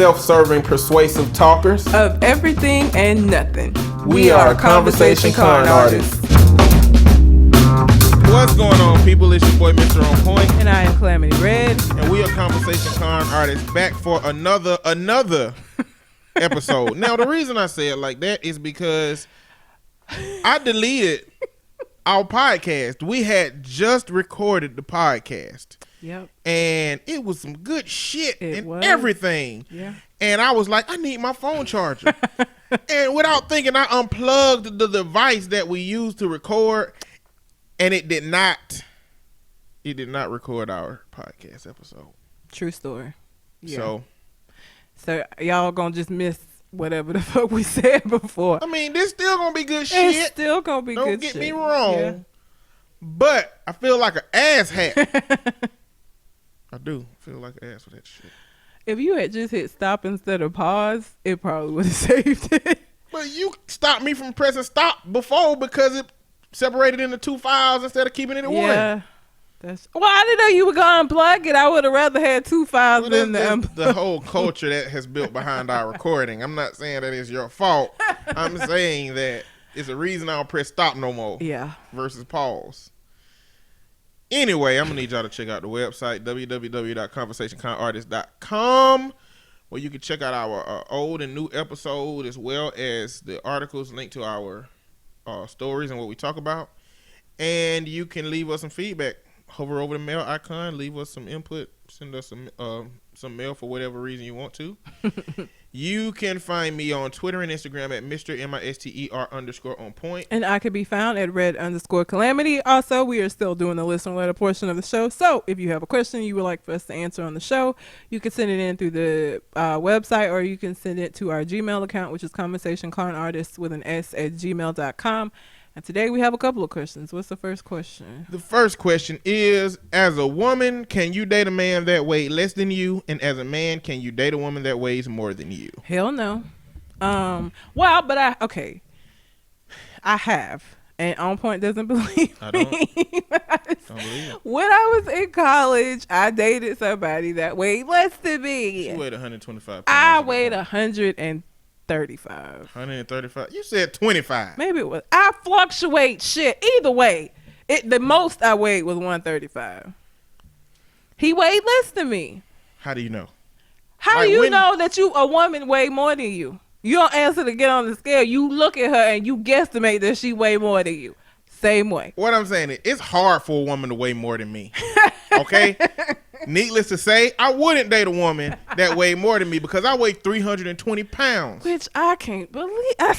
self-serving, persuasive talkers of everything and nothing. We are Conversation Con Artists. What's going on, people? It's your boy, Mr. On Point. And I am Calamity Red. And we are Conversation Con Artists, back for another episode. Now, the reason I say it like that is because I deleted our podcast. We had just recorded the podcast. Yep. And it was some good shit everything. Yeah. And I was like, I need my phone charger. And without thinking, I unplugged the device that we used to record, and it did not record our podcast episode. True story. Yeah. So y'all gonna just miss whatever the fuck we said before. I mean, this still gonna be good shit. It's still gonna be good shit. Don't get me wrong. Yeah. But I feel like an ass hat. I do feel like an ass for that shit. If you had just hit stop instead of pause, it probably would have saved it. But you stopped me from pressing stop before because it separated into two files instead of keeping it in one. Yeah. Well, I didn't know you were going to unplug it. I would have rather had two files than the whole culture that has built behind our recording. I'm not saying that it's your fault. I'm saying that it's a reason I don't press stop no more. Yeah. Versus pause. Anyway, I'm going to need y'all to check out the website, www.conversationconartist.com, where you can check out our old and new episode, as well as the articles linked to our stories and what we talk about. And you can leave us some feedback. Hover over the mail icon, leave us some input, send us some mail for whatever reason you want to. You can find me on Twitter and Instagram at Mr. MISTER_on point. And I can be found at Red_Calamity. Also, we are still doing the listener letter portion of the show. So if you have a question you would like for us to answer on the show, you can send it in through the website, or you can send it to our Gmail account, which is conversationconartists with an S at gmail.com. And today we have a couple of questions. What's the first question? The first question is, as a woman, can you date a man that weighs less than you? And as a man, can you date a woman that weighs more than you? Hell no. I have. And On Point doesn't believe I don't me. believe it. When I was in college, I dated somebody that weighed less than me. She weighed 125 pounds. I weighed 135. 135. You said 25. Maybe it was. I fluctuate shit. Either way, the most I weighed was 135. He weighed less than me. How do you know? How do you know that a woman weigh more than you? You don't answer to get on the scale. You look at her and you guesstimate that she weigh more than you. Same way. What I'm saying is, it's hard for a woman to weigh more than me. Okay? Needless to say, I wouldn't date a woman that weighed more than me because I weigh 320 pounds. Which I can't believe. I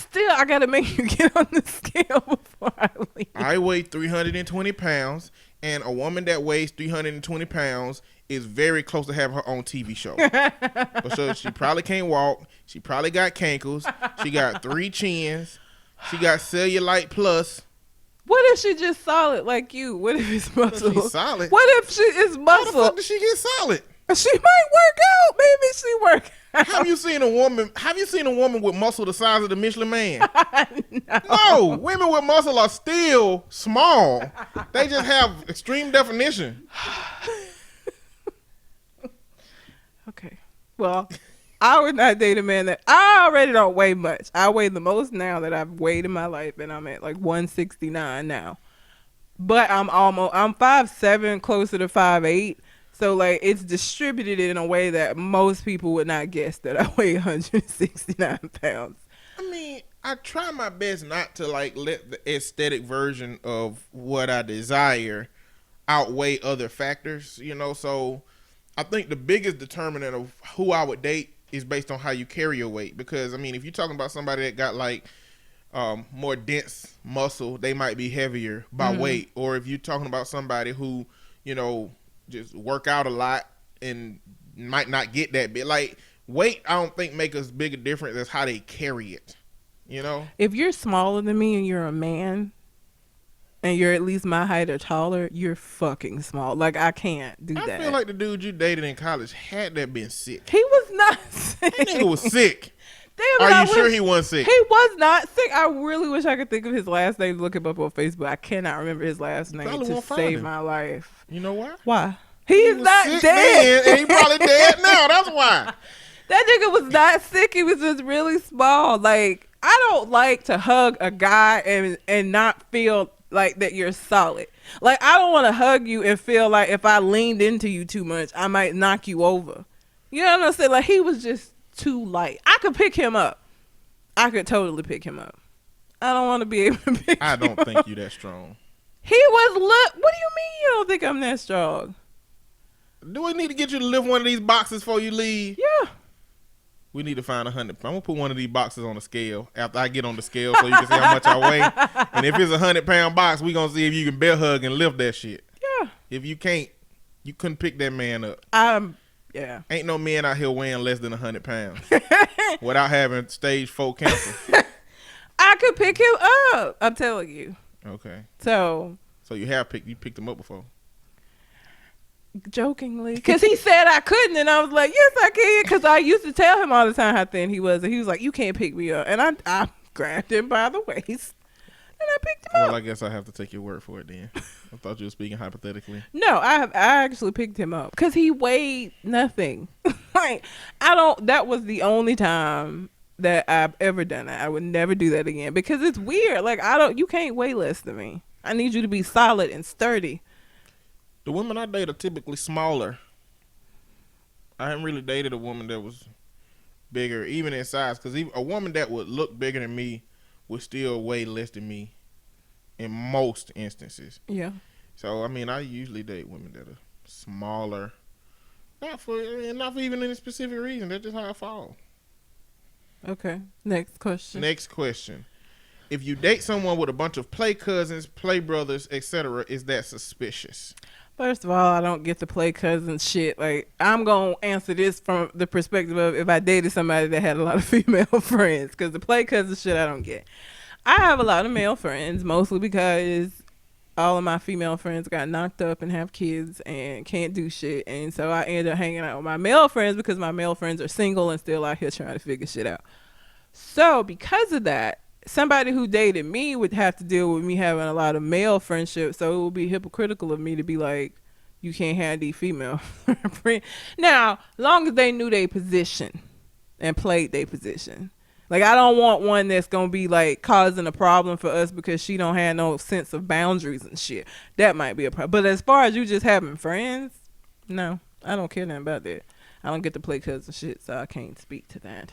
got to make you get on the scale before I leave. I weigh 320 pounds, and a woman that weighs 320 pounds is very close to having her own TV show. So she probably can't walk. She probably got cankles. She got 3 chins. She got cellulite plus. What if she just solid like you? What if it's muscle? She's solid. What if she is muscle? How the fuck did she get solid? She might work out. Maybe she work out. Have you seen a woman with muscle the size of the Michelin Man? No. Women with muscle are still small. They just have extreme definition. Okay. Well, I would not date a man that I already don't weigh much. I weigh the most now that I've weighed in my life, and I'm at like 169 now. But I'm 5'7", closer to 5'8". So like it's distributed in a way that most people would not guess that I weigh 169 pounds. I mean, I try my best not to like let the aesthetic version of what I desire outweigh other factors, so I think the biggest determinant of who I would date is based on how you carry your weight. Because, I mean, if you're talking about somebody that got, like, more dense muscle, they might be heavier by weight. Or if you're talking about somebody who, just work out a lot and might not get that big. Like, weight, I don't think make as big a difference as how they carry it, If you're smaller than me and you're a man, and you're at least my height or taller, you're fucking small. Like, I can't do that. I feel like the dude you dated in college had that been sick. He was not sick. That nigga was sick. Damn, Are you sure he wasn't sick? He was not sick. I really wish I could think of his last name to look him up on Facebook. I cannot remember his last name to save my life. You know why? Why? He is not sick dead. Man, and he probably dead now. That's why. That nigga was not sick. He was just really small. Like, I don't like to hug a guy and not feel like that you're solid. Like, I don't want to hug you and feel like if I leaned into you too much, I might knock you over. You know what I'm saying? Like, he was just too light. I could pick him up. I could totally pick him up. I don't want to be able to pick I him don't up. think you that strong. He was what do you mean you don't think I'm that strong? Do we need to get you to lift one of these boxes before you leave? Yeah. We need to find 100. I'm gonna put one of these boxes on the scale after I get on the scale so you can see how much I weigh. And if it's a 100-pound box, we gonna see if you can bear hug and lift that shit. Yeah. If you can't, you couldn't pick that man up. Yeah. Ain't no man out here weighing less than 100 pounds without having stage 4 cancer. I could pick him up. I'm telling you. Okay. So you picked him up before. Jokingly, because he said I couldn't, and I was like, yes, I can, because I used to tell him all the time how thin he was, and he was like, you can't pick me up, and I grabbed him by the waist, and I picked him up. Well, I guess I have to take your word for it then. I thought you were speaking hypothetically. No, I actually picked him up because he weighed nothing. Like, that was the only time that I've ever done it. I would never do that again because it's weird. Like, you can't weigh less than me. I need you to be solid and sturdy. The women I date are typically smaller. I haven't really dated a woman that was bigger, even in size, because a woman that would look bigger than me would still weigh less than me in most instances. Yeah. So, I mean, I usually date women that are smaller. Not for even any specific reason. That's just how I fall. Okay. Next question. Next question. If you date someone with a bunch of play cousins, play brothers, etc., is that suspicious? First of all, I don't get the play cousins shit. Like, I'm going to answer this from the perspective of if I dated somebody that had a lot of female friends. Because the play cousin shit, I don't get. I have a lot of male friends, mostly because all of my female friends got knocked up and have kids and can't do shit. And so I end up hanging out with my male friends because my male friends are single and still out here trying to figure shit out. So because of that, somebody who dated me would have to deal with me having a lot of male friendships. So it would be hypocritical of me to be like, you can't have these female friends. Now, long as they knew their position and played their position. Like, I don't want one that's going to be, like, causing a problem for us because she don't have no sense of boundaries and shit. That might be a problem. But as far as you just having friends, no, I don't care nothing about that. I don't get to play cousin shit, so I can't speak to that.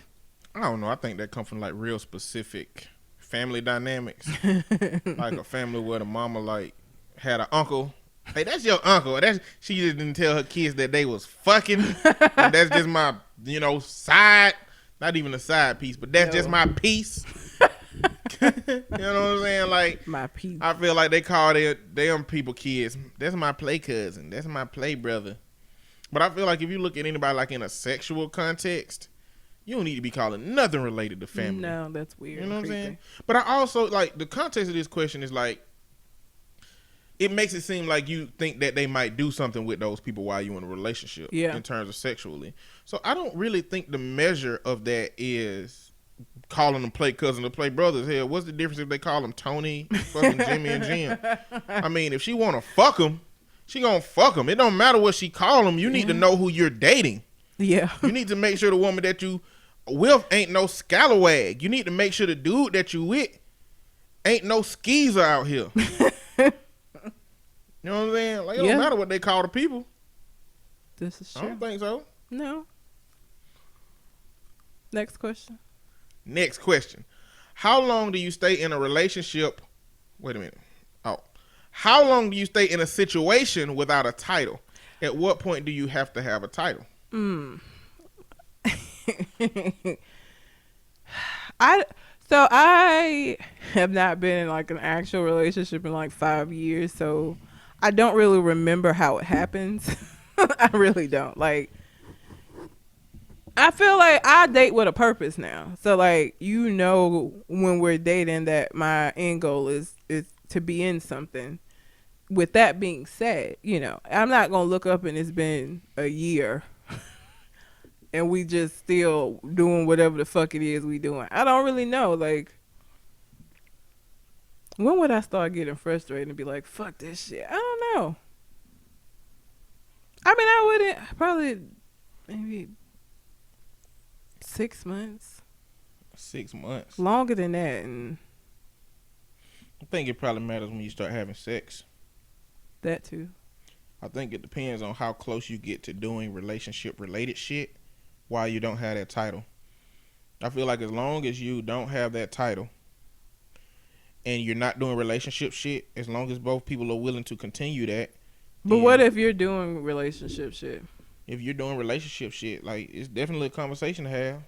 I don't know. I think that comes from, like, real specific family dynamics. Like a family where the mama, like, had an uncle. Hey, that's your uncle. She just didn't tell her kids that they was fucking. And that's just my, side. Not even a side piece, but that's just my piece. You know what I'm saying? Like, my piece. I feel like they call their damn people kids. That's my play cousin. That's my play brother. But I feel like if you look at anybody like in a sexual context, you don't need to be calling nothing related to family. No, that's weird. You know what I'm saying? But I also, like, the context of this question is like, it makes it seem like you think that they might do something with those people while you're in a relationship. Yeah. In terms of sexually. So I don't really think the measure of that is calling them play cousin or play brothers. Hell, what's the difference if they call them Tony, fucking Jimmy and Jim? I mean, if she want to fuck them, she gonna fuck them. It don't matter what she call them. You need to know who you're dating. Yeah. You need to make sure the woman that you with ain't no scalawag. You need to make sure the dude that you with ain't no skeezer out here. You know what I'm saying? Like, it don't matter what they call the people. This is true. I don't think so. No. Next question. Next question. How long do you stay in a relationship? Wait a minute. Oh. How long do you stay in a situation without a title? At what point do you have to have a title? I have not been in like an actual relationship in like 5 years, so I don't really remember how it happens. I really don't. Like, I feel like I date with a purpose now. So like, when we're dating that my end goal is to be in something. With that being said, I'm not going to look up and it's been a year and we just still doing whatever the fuck it is we doing. I don't really know. Like, when would I start getting frustrated and be like, fuck this shit? I don't know. I mean, I wouldn't probably maybe 6 months. 6 months. Longer than that. And I think it probably matters when you start having sex. that too. I think it depends on how close you get to doing relationship related shit while you don't have that title. I feel like as long as you don't have that title and you're not doing relationship shit, as long as both people are willing to continue that. But what if you're doing relationship shit? If you're doing relationship shit, like, it's definitely a conversation to have.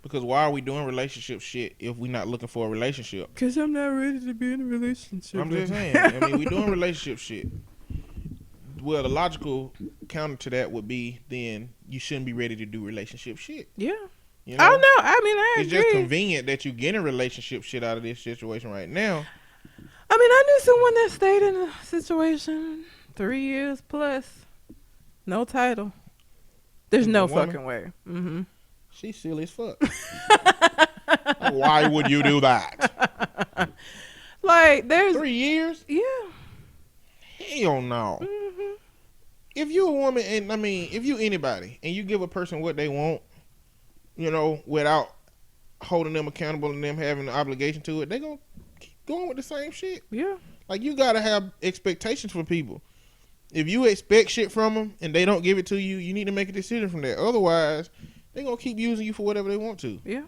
Because why are we doing relationship shit if we're not looking for a relationship? Because I'm not ready to be in a relationship. I'm just saying. I mean, we're doing relationship shit. Well, the logical counter to that would be then you shouldn't be ready to do relationship shit. Yeah. You I don't know. I mean, I it's agree. just convenient that you get a relationship shit out of this situation right now. I mean, I knew someone that stayed in a situation 3 years plus. No title. There's no fucking way. Mm-hmm. She's silly as fuck. Why would you do that? Like, there's 3 years? Yeah. Hell no. Mm-hmm. If you a woman, and I mean, if you anybody, and you give a person what they want, you know, without holding them accountable and them having the obligation to it, they gonna keep going with the same shit. Yeah. Like, you gotta have expectations for people. If you expect shit from them and they don't give it to you, you need to make a decision from that. Otherwise, they gonna keep using you for whatever they want to. Yeah.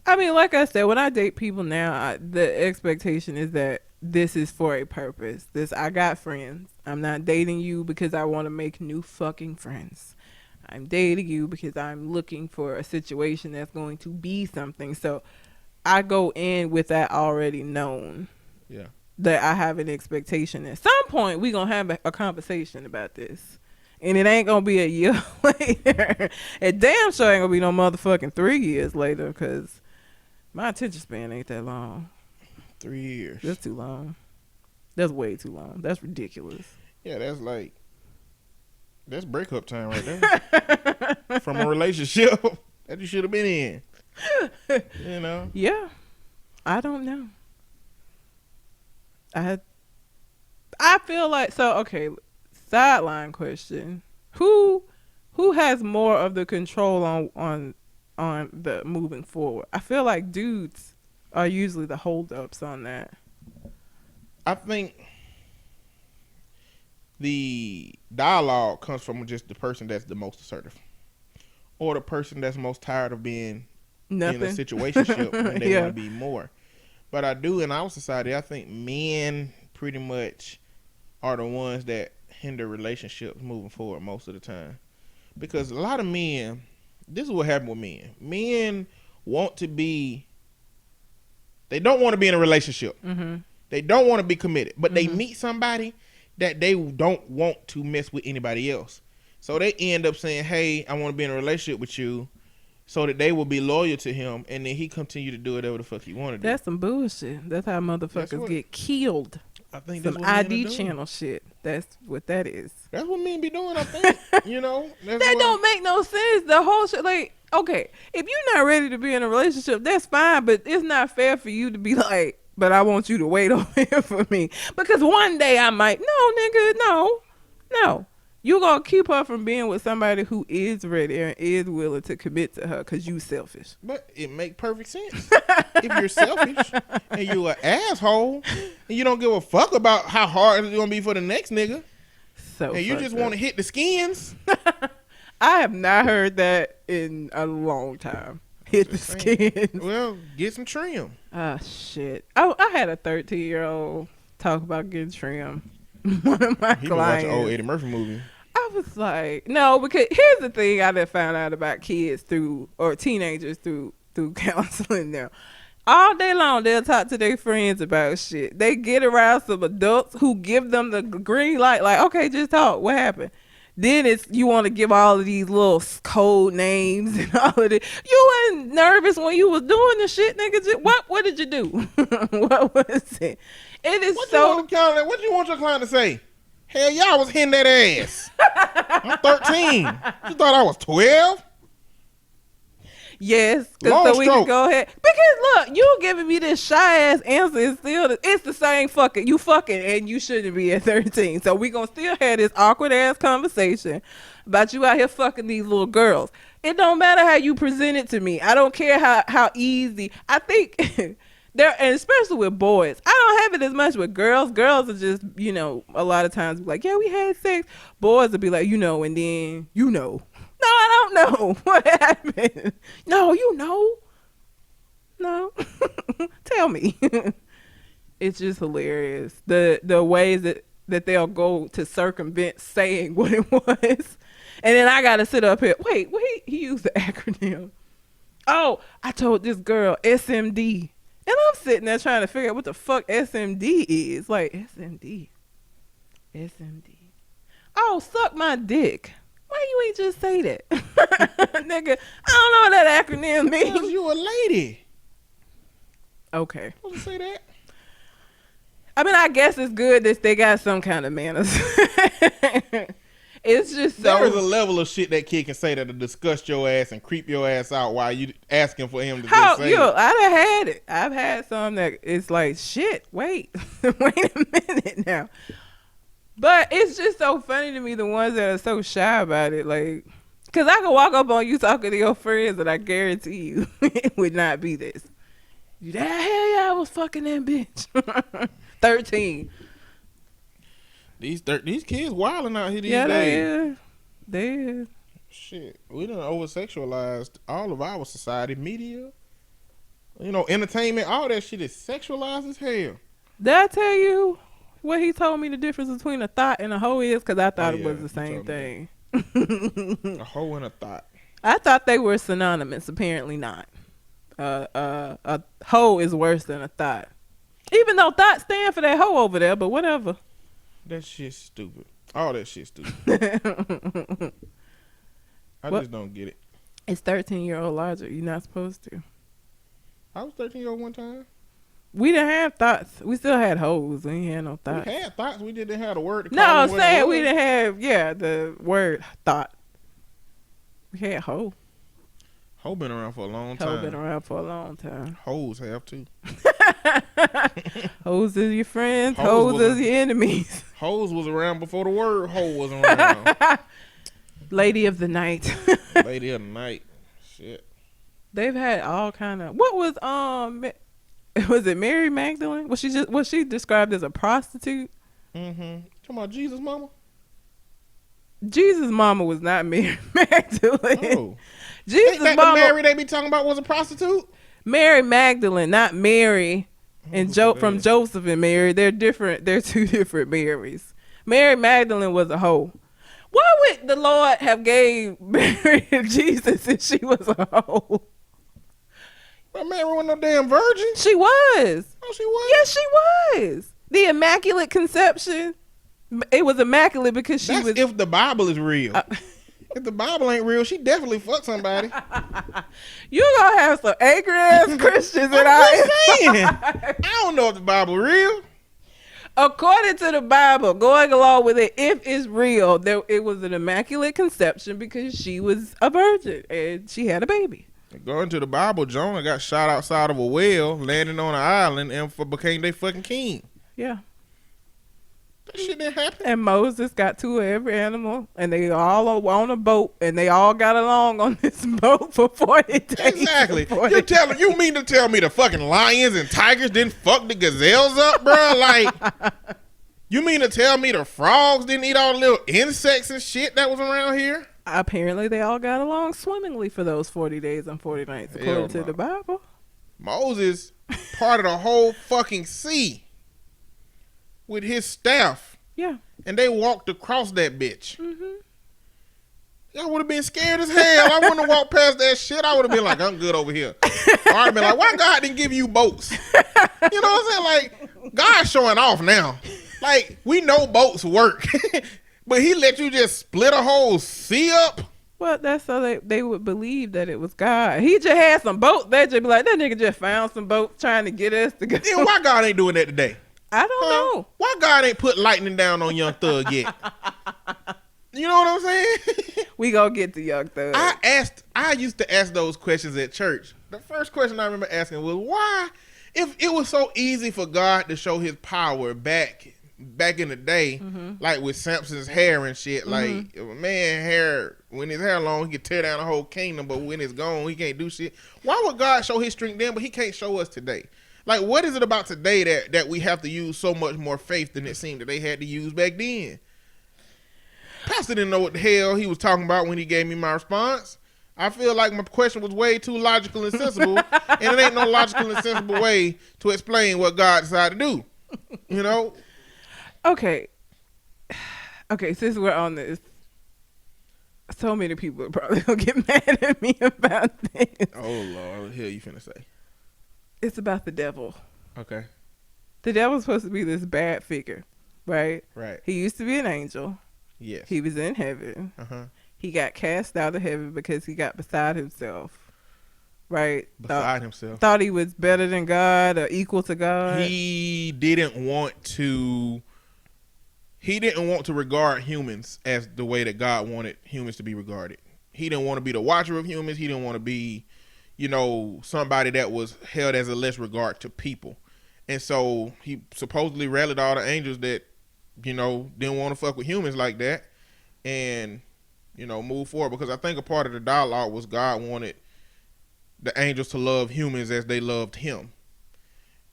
I mean, like I said, when I date people now, the expectation is that this is for a purpose. I got friends. I'm not dating you because I want to make new fucking friends. I'm dating you because I'm looking for a situation that's going to be something. So I go in with that already known. Yeah. That I have an expectation. At some point, we're going to have a conversation about this. And it ain't going to be a year later. And damn sure ain't going to be no motherfucking 3 years later, because my attention span ain't that long. 3 years. That's too long. That's way too long. That's ridiculous. Yeah, that's breakup time right there. From a relationship that you should have been in. You know? Yeah. I don't know. I feel like, so okay, sideline question. Who has more of the control on the moving forward? I feel like dudes are usually the holdups on that. I think the dialogue comes from just the person that's the most assertive, or the person that's most tired of being in a situationship and they want to be more. But I do, in our society, I think men pretty much are the ones that hinder relationships moving forward most of the time. Because a lot of men, this is what happened with men. Men want to be, they don't want to be in a relationship. Mm-hmm. They don't want to be committed. But they meet somebody that they don't want to mess with anybody else. So they end up saying, hey, I want to be in a relationship with you, so that they will be loyal to him, and then he continue to do whatever the fuck he want to do. That's some bullshit. That's how motherfuckers get killed. I think some that's what ID channel shit. That's what that is. That's what men be doing, I think. You know? That don't make no sense. The whole shit, like, okay, if you're not ready to be in a relationship, that's fine, but it's not fair for you to be like, but I want you to wait over here for me. Because one day I might, no, nigga, no. You gonna keep her from being with somebody who is ready and is willing to commit to her because you selfish. But it make perfect sense. If you're selfish and you an asshole and you don't give a fuck about how hard it's gonna be for the next nigga, so and you just want to hit the skins. I have not heard that in a long time. Hit the skins. Well, get some trim. Ah, shit. I had a 13-year-old talk about getting trim. One of my He clients. been watching old Eddie Murphy movie. I was like, no, because here's the thing I done found out about kids or teenagers through counseling now. All day long, they'll talk to their friends about shit. They get around some adults who give them the green light, like, okay, just talk. What happened? Then you want to give all of these little code names and all of it. You weren't nervous when you was doing the shit, nigga. What did you do? What was it? It is what you want your client to say? Hell, y'all was hitting that ass. I'm 13. You thought I was 12? Yes, so we can go ahead. Because look, you giving me this shy ass answer is still it's the same fucking and you shouldn't be at 13. So we gonna still have this awkward ass conversation. about you out here fucking these little girls. It don't matter how you present it to me. I don't care how easy. I think there, and especially with boys, I don't have it as much with girls. Girls are just, a lot of times be like, yeah, we had sex. Boys will be like, and then No, I don't know what happened. No, No. Tell me. It's just hilarious. The ways that they'll go to circumvent saying what it was. And then I got to sit up here. Wait, he used the acronym. Oh, I told this girl SMD. And I'm sitting there trying to figure out what the fuck SMD is. Like, SMD. Oh, suck my dick. Why you ain't just say that? Nigga, I don't know what that acronym means. Because you a lady. Okay. Don't say that. I mean, I guess it's good that they got some kind of manners. It's just so. There is a level of shit that kid can say that'll disgust your ass and creep your ass out while you asking for him to just say it. I done had it. I've had some that it's like, shit, wait a minute now. But it's just so funny to me, the ones that are so shy about it. Like, because I can walk up on you talking to your friends and I guarantee you it would not be this. Hell yeah, I was fucking that bitch. 13. These kids wilding out here these days. They is. Shit, we done over-sexualized all of our society, media, entertainment, all that shit is sexualized as hell. Did I tell you what he told me the difference between a thought and a hoe is? Because I thought it was the same thing. A hoe and a thought. I thought they were synonymous. Apparently not. A hoe is worse than a thought. Even though thought stand for that hoe over there, but whatever. That shit's stupid. All that shit's stupid. I just don't get it. It's 13-year-old logic. You're not supposed to. I was 13-year-old one time. We didn't have thoughts. We still had hoes. We ain't had no thoughts. We had thoughts. We didn't have the word to call No, I'm it saying we didn't have, the word thought. We had hoe. Hoe been around for a long time. Hoe been around for a long time. Hoes have too. Hoes is your friends. Hoes is your enemies. Hoes was around before the word hoe was around. Lady of the night. Lady of the night. Shit. They've had all kind of. What was was it Mary Magdalene? Was she described as a prostitute? Mm-hmm. Talking about Jesus' mama? Jesus' mama was not Mary Magdalene. Oh. Jesus' mama. The Mary they be talking about was a prostitute? Mary Magdalene, not Mary and from Joseph and Mary. They're different. They're two different Marys. Mary Magdalene was a hoe. Why would the Lord have gave Mary to Jesus if she was a hoe? Well, Mary wasn't no damn virgin. She was. Oh, she was? Yes, she was. The Immaculate Conception. It was immaculate because she was. If the Bible is real. If the Bible ain't real, she definitely fucked somebody. You're going to have some angry ass Christians in I'm just saying. I don't know if the Bible real. According to the Bible, going along with it, if it's real, it was an immaculate conception because she was a virgin and she had a baby. According to the Bible, Jonah got shot outside of a well, landing on an island, and became their fucking king. Yeah. That shit didn't happen. And Moses got two of every animal, and they all on a boat, and they all got along on this boat for 40 days. Exactly. You mean to tell me the fucking lions and tigers didn't fuck the gazelles up, bro? Like, you mean to tell me the frogs didn't eat all the little insects and shit that was around here? Apparently, they all got along swimmingly for those 40 days and 40 nights, according to the Bible. Moses parted a whole fucking sea with his staff. Yeah. And they walked across that bitch. Mm-hmm. Y'all would have been scared as hell. I wouldn't have walked past that shit. I would have been like, I'm good over here. Or I'd have been like, why God didn't give you boats? You know what I'm saying? Like, God's showing off now. Like, we know boats work. But he let you just split a whole sea up? Well, that's so they would believe that it was God. He just had some boats. They'd just be like, that nigga just found some boats trying to get us to go. Then why God ain't doing that today? I don't know. Why God ain't put lightning down on Young Thug yet? You know what I'm saying? We gonna get to Young Thug. I used to ask those questions at church. The first question I remember asking was, why, if it was so easy for God to show his power back back in the day, like with Samson's hair and shit. Like if a man hair, when his hair long, he can tear down the whole kingdom, but when it's gone, he can't do shit. Why would God show his strength then, but he can't show us today? Like, what is it about today that we have to use so much more faith than it seemed that they had to use back then? Pastor didn't know what the hell he was talking about when he gave me my response. I feel like my question was way too logical and sensible, and it ain't no logical and sensible way to explain what God decided to do. You know? Okay, since we're on this, so many people are probably gonna get mad at me about this. Oh, Lord. What the hell you finna say? It's about the devil. Okay. The devil's supposed to be this bad figure, right? Right. He used to be an angel. Yes. He was in heaven. Uh-huh. He got cast out of heaven because he got beside himself, right? Beside himself. Thought he was better than God or equal to God. He didn't want to regard humans as the way that God wanted humans to be regarded. He didn't want to be the watcher of humans. He didn't want to be, somebody that was held as a less regard to people. And so he supposedly rallied all the angels that, didn't want to fuck with humans like that and, move forward. Because I think a part of the dialogue was God wanted the angels to love humans as they loved him.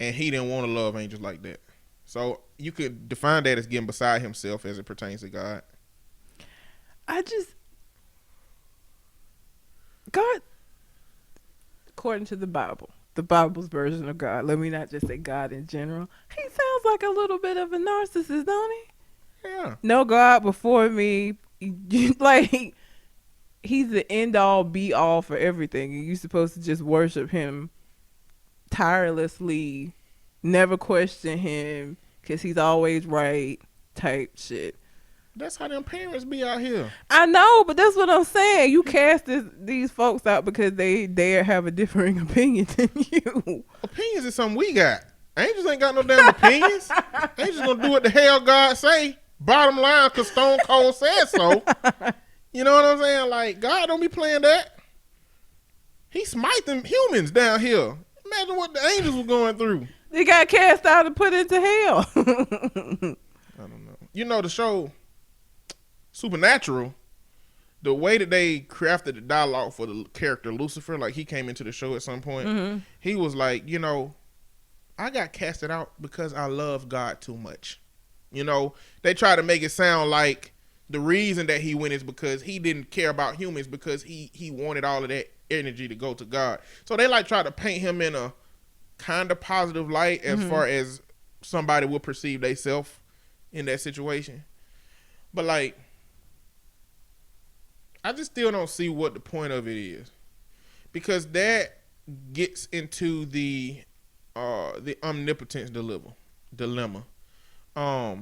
And he didn't want to love angels like that. So you could define that as getting beside himself as it pertains to God. God, according to the Bible's version of God, let me not just say God in general, he sounds like a little bit of a narcissist, don't he? Yeah. No God before me. Like, he's the end all be all for everything. And you're supposed to just worship him tirelessly, never question him because he's always right type shit. That's how them parents be out here. I know, but that's what I'm saying. You cast these folks out because they dare have a differing opinion than you. Opinions is something we got. Angels ain't got no damn opinions. Angels gonna do what the hell God say. Bottom line, because Stone Cold said so. You know what I'm saying? Like, God don't be playing that. He smite them humans down here. Imagine what the angels were going through. They got cast out and put into hell. I don't know. The show Supernatural, the way that they crafted the dialogue for the character Lucifer, like he came into the show at some point, he was like, I got casted out because I love God too much. They try to make it sound like the reason that he went is because he didn't care about humans, because he wanted all of that energy to go to God. So they try to paint him in a kind of positive light as far as somebody will perceive themselves in that situation. But I just still don't see what the point of it is, because that gets into the omnipotence dilemma, or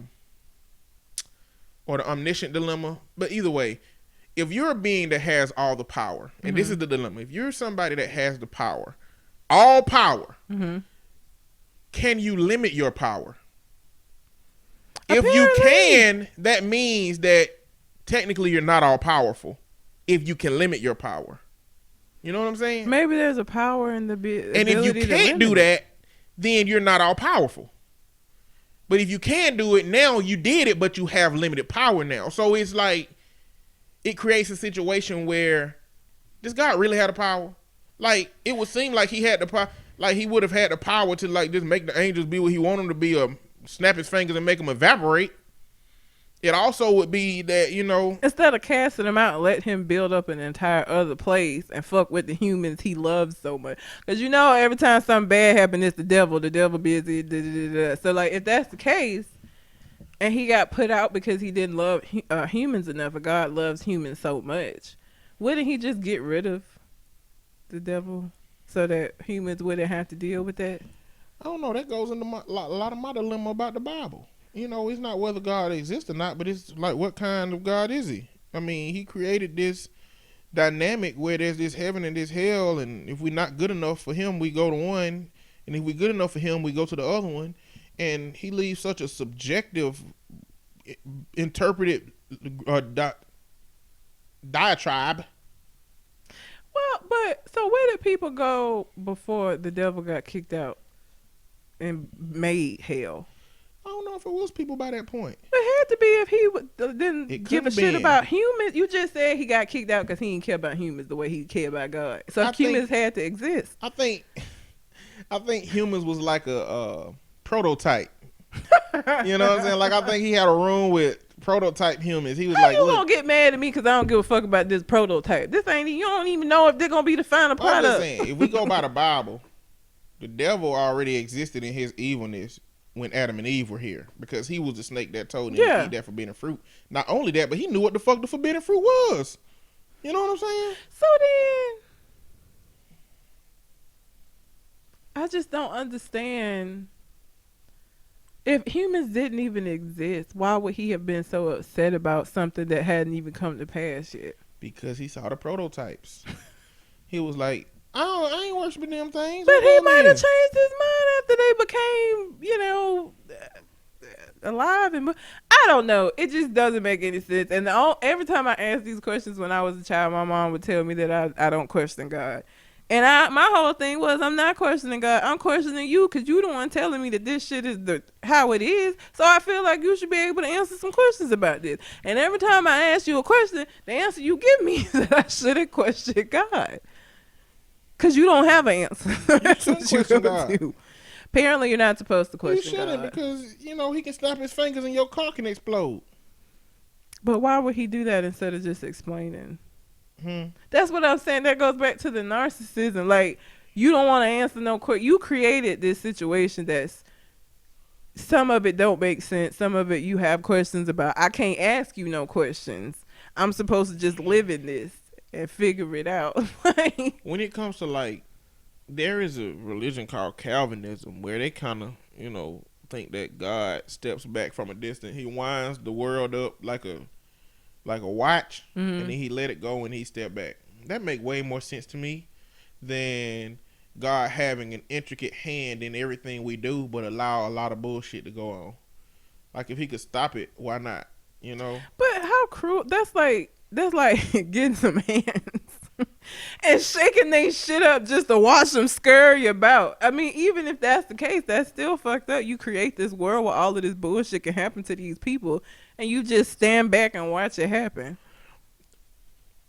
the omniscient dilemma. But either way, if you're a being that has all the power, and this is the dilemma, if you're somebody that has the power, all power, can you limit your power? Apparently. If you can, that means that technically you're not all powerful if you can limit your power. You know what I'm saying? Maybe there's a power in the and if you can't do that, then you're not all powerful. But if you can do it, now you did it, but you have limited power now. So it's like, it creates a situation where, does God really have the power? Like, it would seem like he had the power, like he would have had the power to just make the angels be what he wanted them to be, or snap his fingers and make them evaporate. It also would be that, instead of casting him out, let him build up an entire other place and fuck with the humans he loves so much. Because every time something bad happens, it's the devil busy. So if that's the case, and he got put out because he didn't love humans enough, or God loves humans so much, wouldn't he just get rid of the devil so that humans wouldn't have to deal with that? I don't know. That goes into a lot of my dilemma about the Bible. It's not whether God exists or not, but it's like, what kind of God is he? I mean, he created this dynamic where there's this heaven and this hell, and if we're not good enough for him, we go to one, and if we're good enough for him, we go to the other one, and he leaves such a subjective, interpreted diatribe. Well, but so where did people go before the devil got kicked out and made hell? I don't know if if it was people by that point? It had to be if he didn't It give a could've shit been. about humans. You just said he got kicked out because he didn't care about humans the way he cared about God. So I think- humans had to exist. I think humans was like a prototype. You know what I'm saying? Like, I think he had a room with prototype humans. He was How like, you look, gonna get mad at me because I don't give a fuck about this prototype? This ain't. You don't even know if they're gonna be the final I'm product. just saying, if we go by the Bible, the devil already existed in his evilness when Adam and Eve were here, because he was the snake that told them to eat that forbidden fruit. Not only that, but he knew what the fuck the forbidden fruit was. You know what I'm saying? So then, I just don't understand. If humans didn't even exist, why would he have been so upset about something that hadn't even come to pass yet? Because he saw the prototypes. He was like, I ain't worshiping them things. But What he them might have is? changed his mind after they became, alive. And I don't know. It just doesn't make any sense. And every time I asked these questions when I was a child, my mom would tell me that I don't question God. And my whole thing was, I'm not questioning God. I'm questioning you because you the one telling me that this shit is how it is. So I feel like you should be able to answer some questions about this. And every time I ask you a question, the answer you give me is that I shouldn't question God. Because you don't have an answer. That's shouldn't what you question gonna God. do. Apparently, you're not supposed to You question shouldn't, God. because he can snap his fingers and your car can explode. But why would he do that instead of just explaining? Hmm. That's what I'm saying. That goes back to the narcissism. Like, you don't want to answer no question. You created this situation that's, some of it don't make sense. Some of it you have questions about. I can't ask you no questions. I'm supposed to just live in this and figure it out. Like, When it comes to, like, there is a religion called Calvinism where they kind of, think that God steps back from a distance. He winds the world up like a watch, and then he let it go and he stepped back. That make way more sense to me than God having an intricate hand in everything we do, but allow a lot of bullshit to go on. Like, if he could stop it, why not? But how cruel. That's like getting some hands and shaking they shit up just to watch them scurry about. I mean, even if that's the case, that's still fucked up. You create this world where all of this bullshit can happen to these people, and you just stand back and watch it happen.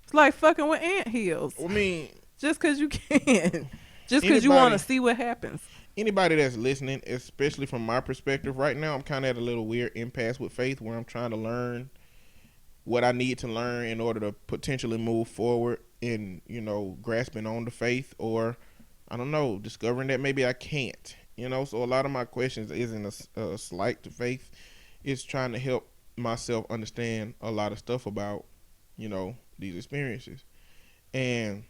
It's like fucking with anthills. I mean, Just because you can. Just because you want to see what happens. anybody that's listening, especially from my perspective right now, I'm kind of at a little weird impasse with faith where I'm trying to learn what I need to learn in order to potentially move forward in, grasping on the faith, or, I don't know, discovering that maybe I can't, So a lot of my questions isn't a slight to faith. It's trying to help myself understand a lot of stuff about, these experiences. And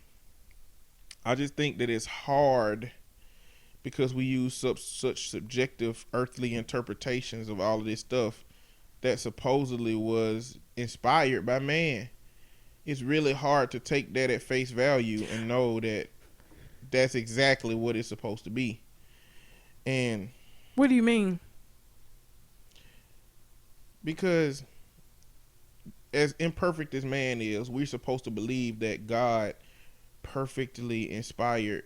I just think that it's hard because we use such subjective earthly interpretations of all of this stuff that supposedly was inspired by man. It's really hard to take that at face value and know that that's exactly what it's supposed to be. And What do you mean? because as imperfect as man is, we're supposed to believe that God perfectly inspired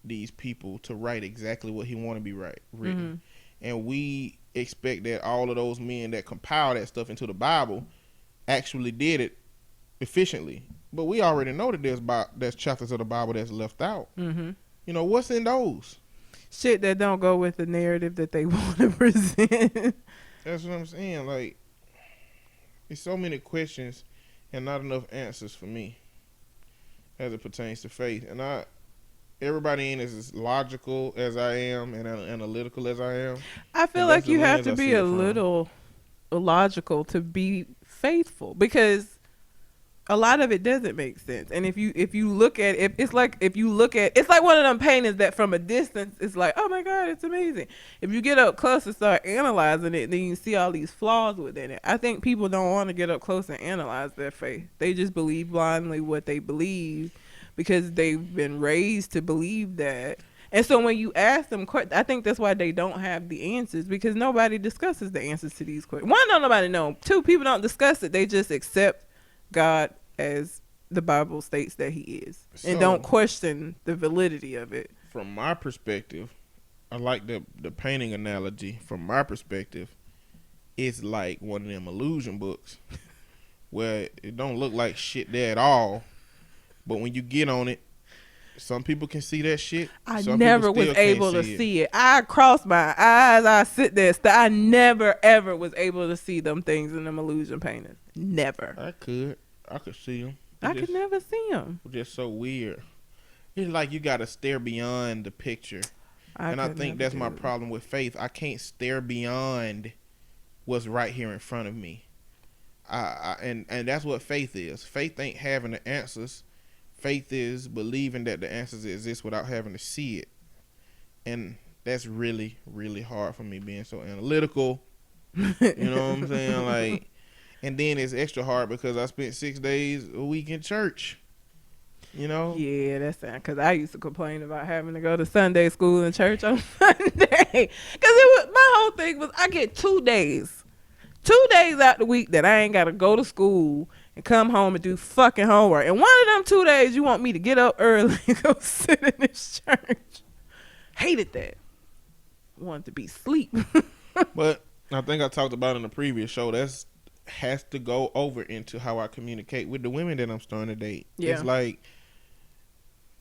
these people to write exactly what he wanted to be written. Mm-hmm. And we expect that all of those men that compile that stuff into the Bible actually did it efficiently. But we already know that there's chapters of the Bible that's left out. Mm-hmm. What's in those? Shit that don't go with the narrative that they want to present. That's what I'm saying. Like, there's so many questions and not enough answers for me as it pertains to faith. And everybody in is as logical as I am and analytical as I am. I feel And like that's the you have lens to I be see it a from. little illogical to be faithful, because a lot of it doesn't make sense. And if you look at it, it's like one of them paintings that from a distance it's like, oh my God, it's amazing. If you get up close and start analyzing it, then you see all these flaws within it. I think people don't want to get up close and analyze their faith. They just believe blindly what they believe because they've been raised to believe that. And so when you ask them, I think that's why they don't have the answers, because nobody discusses the answers to these questions. One, don't nobody know. Two, people don't discuss it. They just accept God as the Bible states that he is, and don't question the validity of it. From my perspective, I like the painting analogy. From my perspective, it's like one of them illusion books where it don't look like shit there at all. But when you get on it, some people can see that shit. I Some never people was still able can't to see it. I cross my eyes. I sit there. I never, ever was able to see them things in them illusion paintings. Never. I could see them. I could never see them. Just so weird. It's like you got to stare beyond the picture. And I think that's my problem with faith. I can't stare beyond what's right here in front of me. And that's what faith is. Faith ain't having the answers. Faith is believing that the answers exist without having to see it. And that's really, really hard for me, being so analytical. You know what I'm saying? Like, and then it's extra hard because I spent 6 days a week in church. You know? Yeah, that's sad. Because I used to complain about having to go to Sunday school and church on Sunday. Because my whole thing was I get 2 days. 2 days out the week that I ain't got to go to school and come home and do fucking homework. And one of them 2 days you want me to get up early and go sit in this church. Hated that. Wanted to be asleep. But I think I talked about in the previous show, that's has to go over into how I communicate with the women that I'm starting to date. Yeah. It's like,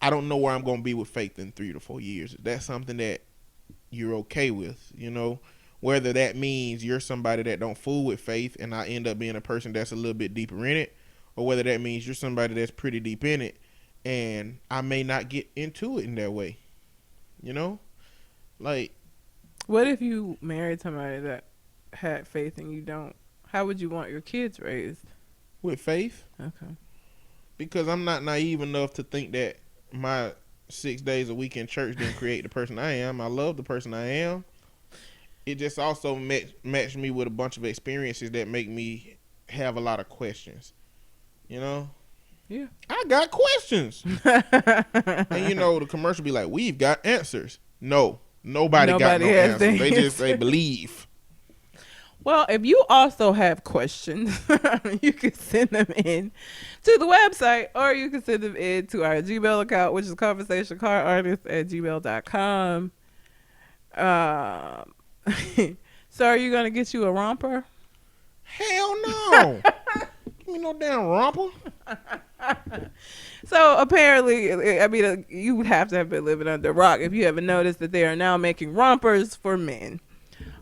I don't know where I'm going to be with faith in 3 to 4 years. That's something that you're okay with, you know? Whether that means you're somebody that don't fool with faith and I end up being a person that's a little bit deeper in it, or whether that means you're somebody that's pretty deep in it and I may not get into it in that way. You know? Like, what if you married somebody that had faith and you don't? How would you want your kids raised? with faith. Okay. Because I'm not naive enough to think that my 6 days a week in church didn't create the person I am. I love the person I am. It just also matched me with a bunch of experiences that make me have a lot of questions. You know? Yeah. I got questions. And you know, the commercial be like, we've got answers. No, nobody got no has answers. the They just say believe. Well, if you also have questions, you can send them in to the website, or you can send them in to our Gmail account, which is conversationcardartist@gmail.com. So are you going to get you a romper? Hell no. Give me no damn romper. So apparently, I mean, you would have to have been living under a rock if you haven't noticed that they are now making rompers for men.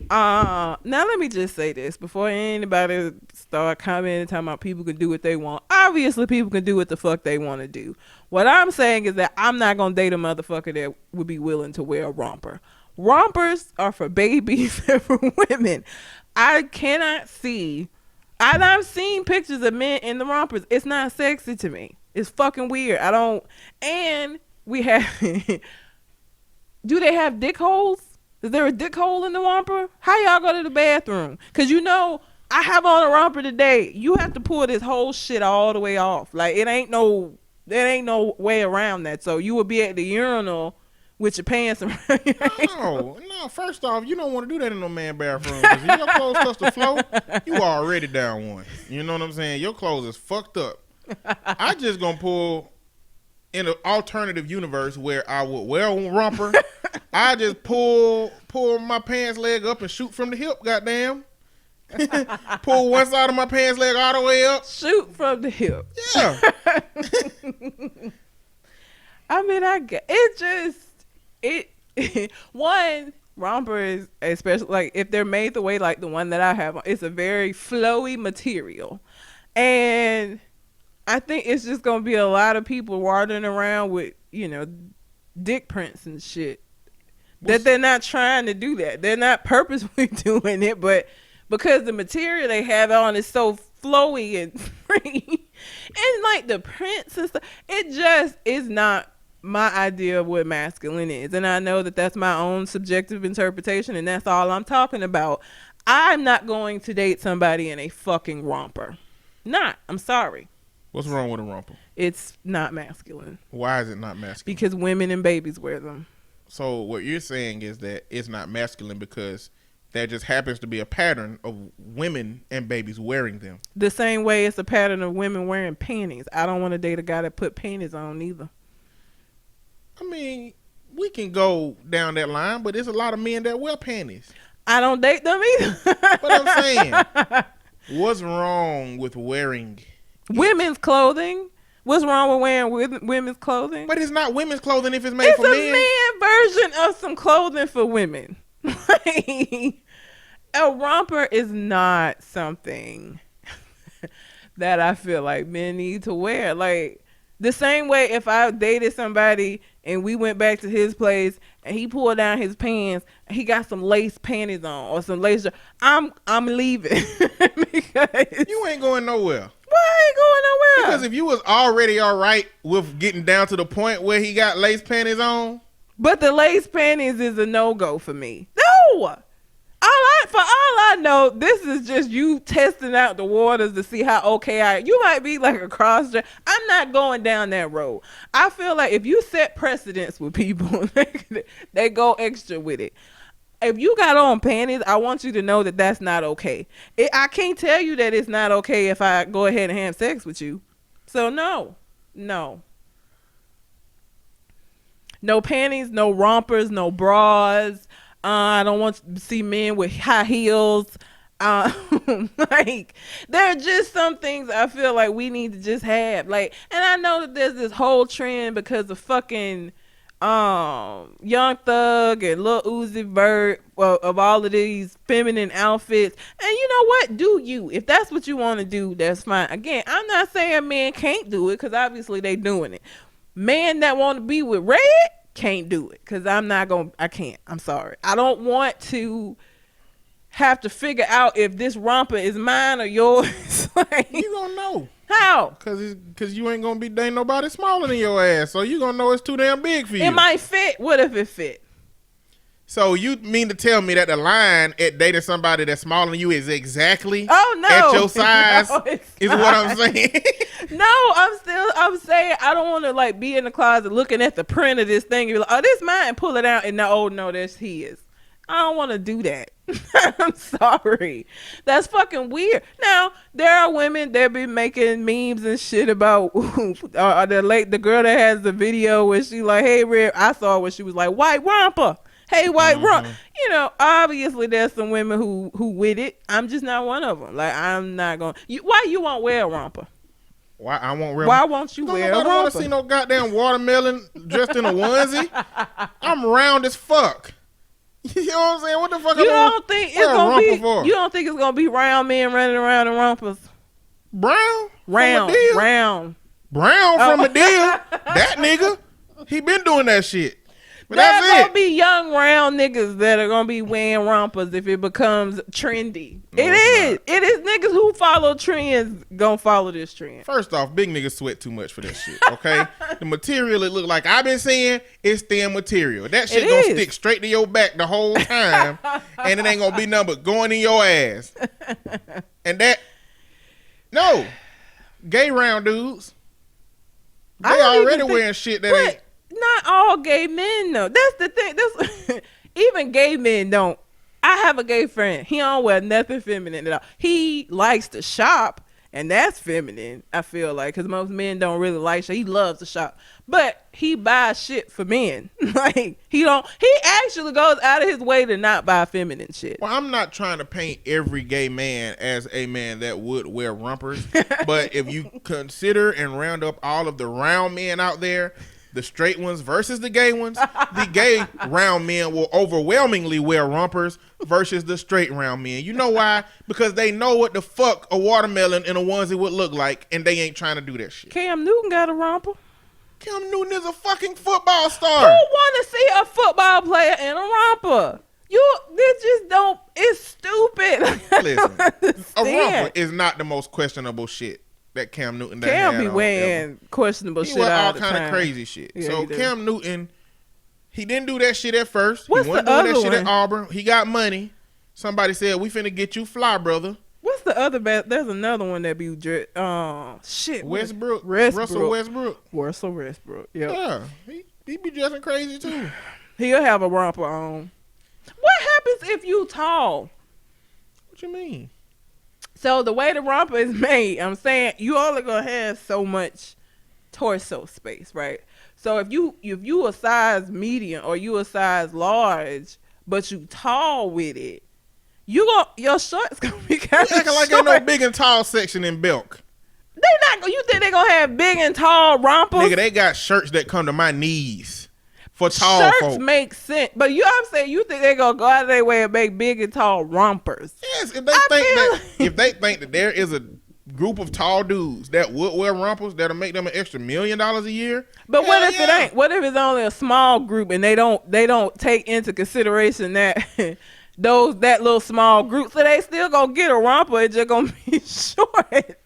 Now let me just say this before anybody start commenting talking about people can do what they want. Obviously people can do what the fuck they want to do. What I'm saying is that I'm not gonna date a motherfucker that would be willing to wear a romper. Rompers are for babies and for women. I cannot see, and I've seen pictures of men in the rompers. It's not sexy to me. It's fucking weird. I don't. And we have do they have dick holes? Is there a dick hole in the romper? How y'all go to the bathroom? Because you know, I have on a romper today. You have to pull this whole shit all the way off. Like, there ain't no way around that. So you would be at the urinal with your pants around your ankle. No. First off, you don't want to do that in no man bathroom. 'Cause if your clothes touch the floor, you already down one. You know what I'm saying? Your clothes is fucked up. I just gonna pull in an alternative universe where I would wear a romper. I just pull my pants leg up and shoot from the hip, goddamn. Pull one side of my pants leg all the way up. Shoot from the hip. Yeah. I mean, one romper is, especially like if they're made the way like the one that I have, it's a very flowy material. And I think it's just going to be a lot of people wandering around with, you know, dick prints and shit. That they're not trying to do that. They're not purposely doing it, but because the material they have on is so flowy and free, and like the prints and stuff, it just is not my idea of what masculine is. And I know that that's my own subjective interpretation, and that's all I'm talking about. I'm not going to date somebody in a fucking romper. I'm sorry. What's wrong with a romper? It's not masculine. Why is it not masculine? Because women and babies wear them. So what you're saying is that it's not masculine because there just happens to be a pattern of women and babies wearing them. The same way it's a pattern of women wearing panties. I don't want to date a guy that put panties on either. I mean, we can go down that line, but there's a lot of men that wear panties. I don't date them either. But I'm saying, what's wrong with wearing women's clothing? What's wrong with wearing women's clothing? But it's not women's clothing if it's made It's for a men. man version of some clothing for women. Like, a romper is not something that I feel like men need to wear. Like, the same way if I dated somebody and we went back to his place and he pulled down his pants and he got some lace panties on or some lace, I'm leaving. Because You ain't going nowhere. why I ain't going nowhere? Because if you was already all right with getting down to the point where he got lace panties on. But the lace panties is a no-go for me. No! For all I know, this is just you testing out the waters to see how okay you might be like a cross-dresser. I'm not going down that road. I feel like if you set precedents with people, they go extra with it. If you got on panties, I want you to know that that's not okay. I can't tell you that it's not okay if I go ahead and have sex with you. So no. No panties, no rompers, no bras. I don't want to see men with high heels. Like, there are just some things I feel like we need to just have. Like, and I know that there's this whole trend because of fucking Young Thug and Lil Uzi Vert of all of these feminine outfits. And you know what? Do you? If that's what you want to do, that's fine. Again, I'm not saying men can't do it because obviously they doing it. Men that want to be with Red can't do it because I can't. I'm sorry. I don't want to have to figure out if this romper is mine or yours. Like, You gonna know. how? Cause you ain't gonna be dating nobody smaller than your ass. So you gonna know it's too damn big for you. It might fit. What if it fit? So you mean to tell me that the line at dating somebody that's smaller than you is exactly Oh no. at your size No, it's is not. what I'm saying. No, I'm saying I don't want to like be in the closet looking at the print of this thing and be like, oh, this mine, and pull it out and no, that's his. I don't want to do that. I'm sorry. That's fucking weird. Now, there are women that be making memes and shit about the girl that has the video where she like, hey, Red, I saw where she was like, white romper. Hey, white romper. You know, obviously there's some women who with it. I'm just not one of them. Like, I'm not going to. Why you won't wear a romper? Why I won't wear? Why won't you wear a Nobody want romper? to see no goddamn watermelon dressed in a onesie. I'm round as fuck. You know what I'm saying? What the fuck? You don't think it's gonna be? For? You don't think it's gonna be round men running around in rompers? Brown? Round. Brown from a deal. That nigga, he been doing that shit. But There's that's gonna it. be young round niggas that are gonna be wearing rompers if it becomes trendy. No, It it's is. It is niggas who follow trends gonna follow this trend. First off, big niggas sweat too much for that shit, okay? The material it look like I've been saying is thin material. That shit It gonna is. stick straight to your back the whole time, and it ain't gonna be nothing but going in your ass. And that, no, gay round dudes, they I don't already even think- wearing shit that But ain't. not all gay men though. That's the thing. That's even gay men don't. I have a gay friend. He don't wear nothing feminine at all. He likes to shop, and that's feminine. I feel like because most men don't really like shit. He loves to shop, but he buys shit for men. Like he don't. He actually goes out of his way to not buy feminine shit. Well, I'm not trying to paint every gay man as a man that would wear rompers, but if you consider and round up all of the round men out there, the straight ones versus the gay ones, the gay round men will overwhelmingly wear rompers versus the straight round men. You know why? Because they know what the fuck a watermelon in a onesie would look like, and they ain't trying to do that shit. Cam Newton got a romper. Cam Newton is a fucking football Who star. want to see a football player in a romper? This just don't. It's stupid. Listen, a Understand. romper is not the most questionable shit that Cam Newton done Cam had be on wearing ever. questionable He shit wear all all the kind time. of crazy shit. Yeah, So he do. Cam Newton, he didn't do that shit at first. What's he wasn't the doing that other shit at one? Auburn. He got money. Somebody said, we finna get you fly, brother. What's the other best? There's another one that be shit. Westbrook. Westbrook. Russell Westbrook. Russell Westbrook. Yep. Yeah. He be dressing crazy too. He'll have a romper on. What happens if you tall? What you mean? So the way the romper is made, I'm saying you only gonna have so much torso space, right? So if you a size medium or you a size large, but you tall with it, your shorts gonna be kind You of acting like short. ain't no big and tall section in Belk. They not. You think they gonna have big and tall rompers? Nigga, they got shirts that come to my knees for tall Shirts folk. make sense, but I'm saying you think they gonna go out of their way and make big and tall rompers? Yes, if they I think feel that like- if they think that there is a group of tall dudes that would wear rompers that'll make them an extra $1 million a year. But what hell if yeah. it ain't? What if it's only a small group and they don't take into consideration that that little small group, so they still gonna get a romper. It's just gonna be short.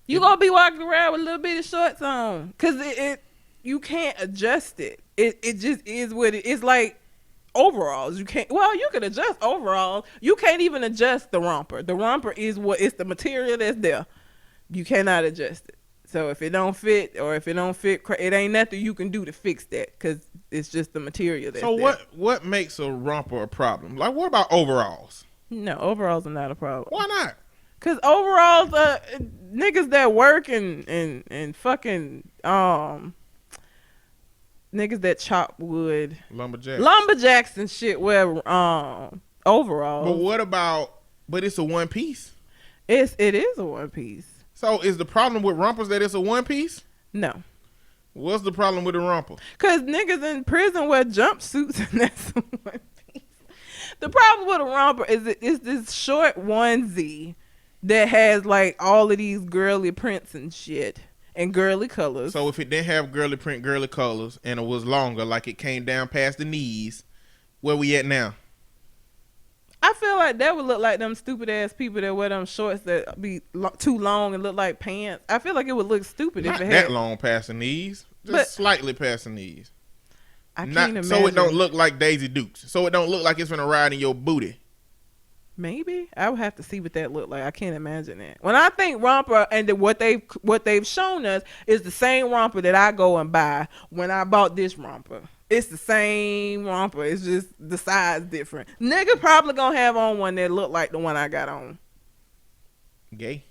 You gonna be walking around with a little bit of shorts on, cause it you can't adjust it. It just is what it is. Like overalls, you can't. Well, you can adjust overalls. You can't even adjust the romper. The romper is it's the material that's there. You cannot adjust it. So if it don't fit, or if it don't fit, it ain't nothing you can do to fix that, because it's just the material that's So there. what makes a romper a problem? Like, what about overalls? No, overalls are not a problem. Why not? Cause overalls, niggas that work and fucking niggas that chop wood, lumberjacks and shit wear overalls. But what about? But it's a one piece. It is a one piece. So is the problem with rompers that it's a one piece? No, What's the problem with the romper? cause niggas in prison wear jumpsuits and that's a one piece. The problem with a romper is it's this short onesie that has like all of these girly prints and shit and girly colors. So if it didn't have girly print, girly colors, and it was longer, like it came down past the knees, where we at now? I feel like that would look like them stupid ass people that wear them shorts that be too long and look like pants. I feel like it would look stupid Not if it that had long past the knees, just But- slightly past the knees. I can't Not imagine. so it don't look like Daisy Dukes. So it don't look like it's gonna ride in your booty. Maybe I would have to see what that looked like. I can't imagine that. When I think romper, and what they've shown us is the same romper that I go and buy when I bought this romper. It's the same romper. It's just the size different. Nigga probably gonna have on one that look like the one I got on. Gay.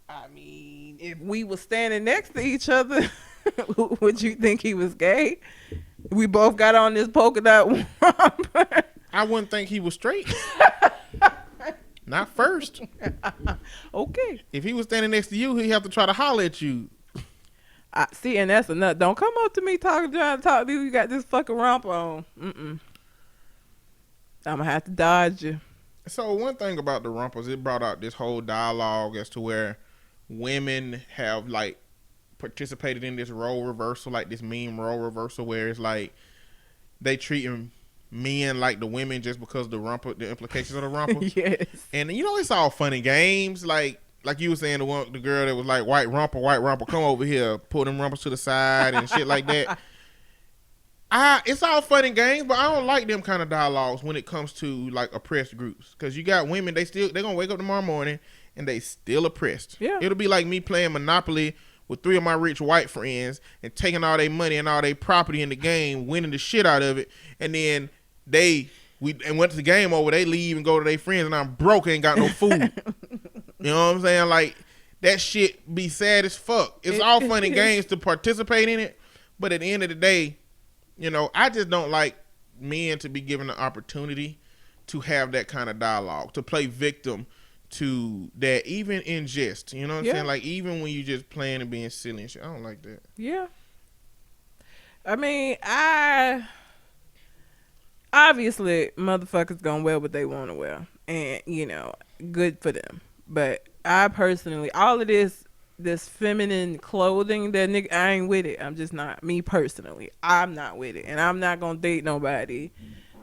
I mean, if we were standing next to each other, would you think he was gay? We both got on this polka dot romper. I wouldn't think he was straight. Not first. Okay. If he was standing next to you, he'd have to try to holler at you. I see, and that's enough. Don't come up to me trying to talk to you. You got this fucking romper on. I'm gonna have to dodge you. So one thing about the rompers, it brought out this whole dialogue as to where women have like participated in this role reversal, like this meme role reversal, where it's like they treating men like the women just because the implications of the romper. Yes. And you know, it's all funny games. Like you were saying, the girl that was like white romper, come over here, pull them rumpers to the side and shit like that. It's all fun and games, but I don't like them kind of dialogues when it comes to like oppressed groups, because you got women, they're gonna wake up tomorrow morning and they still oppressed. Yeah. It'll be like me playing Monopoly with 3 of my rich white friends and taking all their money and all their property in the game, winning the shit out of it, and then we went to the game over, they leave and go to their friends, and I'm broke, ain't got no food. You know what I'm saying? Like, that shit be sad as fuck. It's all fun and games to participate in it, but at the end of the day, you know, I just don't like men to be given the opportunity to have that kind of dialogue, to play victim to that, even in jest. You know what I'm saying? Like, even when you just playing and being silly and shit. I don't like that. Yeah. I mean, obviously motherfuckers gonna wear what they want to wear, and you know, good for them. But I personally, all of this feminine clothing, that nigga, I ain't with it. I'm just not. Me personally, I'm not with it, and I'm not gonna date nobody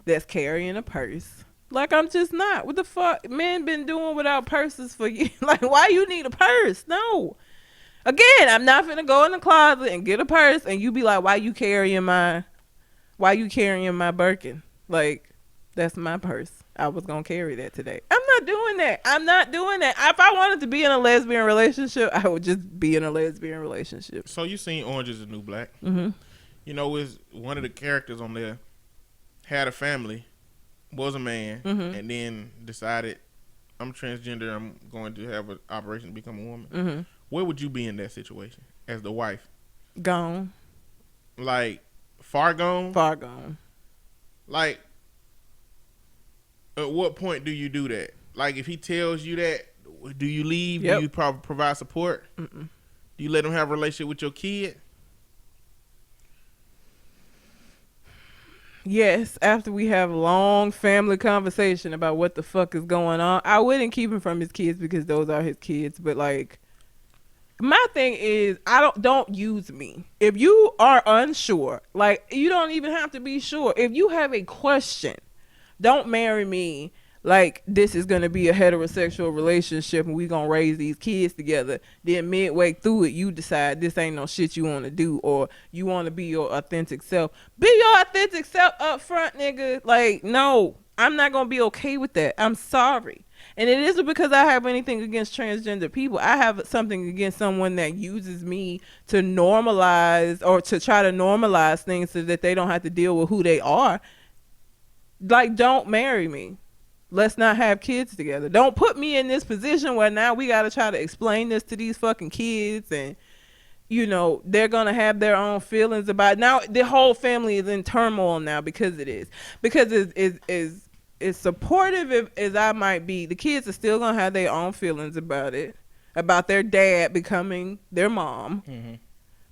that's carrying a purse. Like, I'm just not. What the fuck? Men been doing without purses for years. Like, why you need a purse? No. Again, I'm not finna go in the closet and get a purse and you be like, why you carrying my Birkin? Like, that's my purse. I was gonna carry that today. I'm not doing that. If I wanted to be in a lesbian relationship, I would just be in a lesbian relationship. So you seen Orange Is the New Black? Mm-hmm. You know, is one of the characters on there had a family, was a man, and then decided, I'm transgender, I'm going to have an operation to become a woman. Mm-hmm. Where would you be in that situation as the wife? Gone. Like, far gone? Far gone. Like, At what point do you do that? Like, if he tells you that, do you leave? Yep. Do you provide support? Mm-mm. Do you let him have a relationship with your kid? Yes, after we have a long family conversation about what the fuck is going on, I wouldn't keep him from his kids because those are his kids. But like, my thing is, don't use me. If you are unsure, like you don't even have to be sure. If you have a question, don't marry me like this is gonna be a heterosexual relationship and we gonna raise these kids together. Then midway through it, you decide this ain't no shit you want to do, or you want to be your authentic self. Be your authentic self up front, nigga. Like, no, I'm not gonna be okay with that. I'm sorry. And it isn't because I have anything against transgender people. I have something against someone that uses me to normalize or to try to normalize things so that they don't have to deal with who they are. Like, don't marry me. Let's not have kids together. Don't put me in this position where now we got to try to explain this to these fucking kids, and you know they're gonna have their own feelings about it. Now the whole family is in turmoil now because it is. Because as supportive as I might be, the kids are still gonna have their own feelings about it, about their dad becoming their mom. Mm-hmm.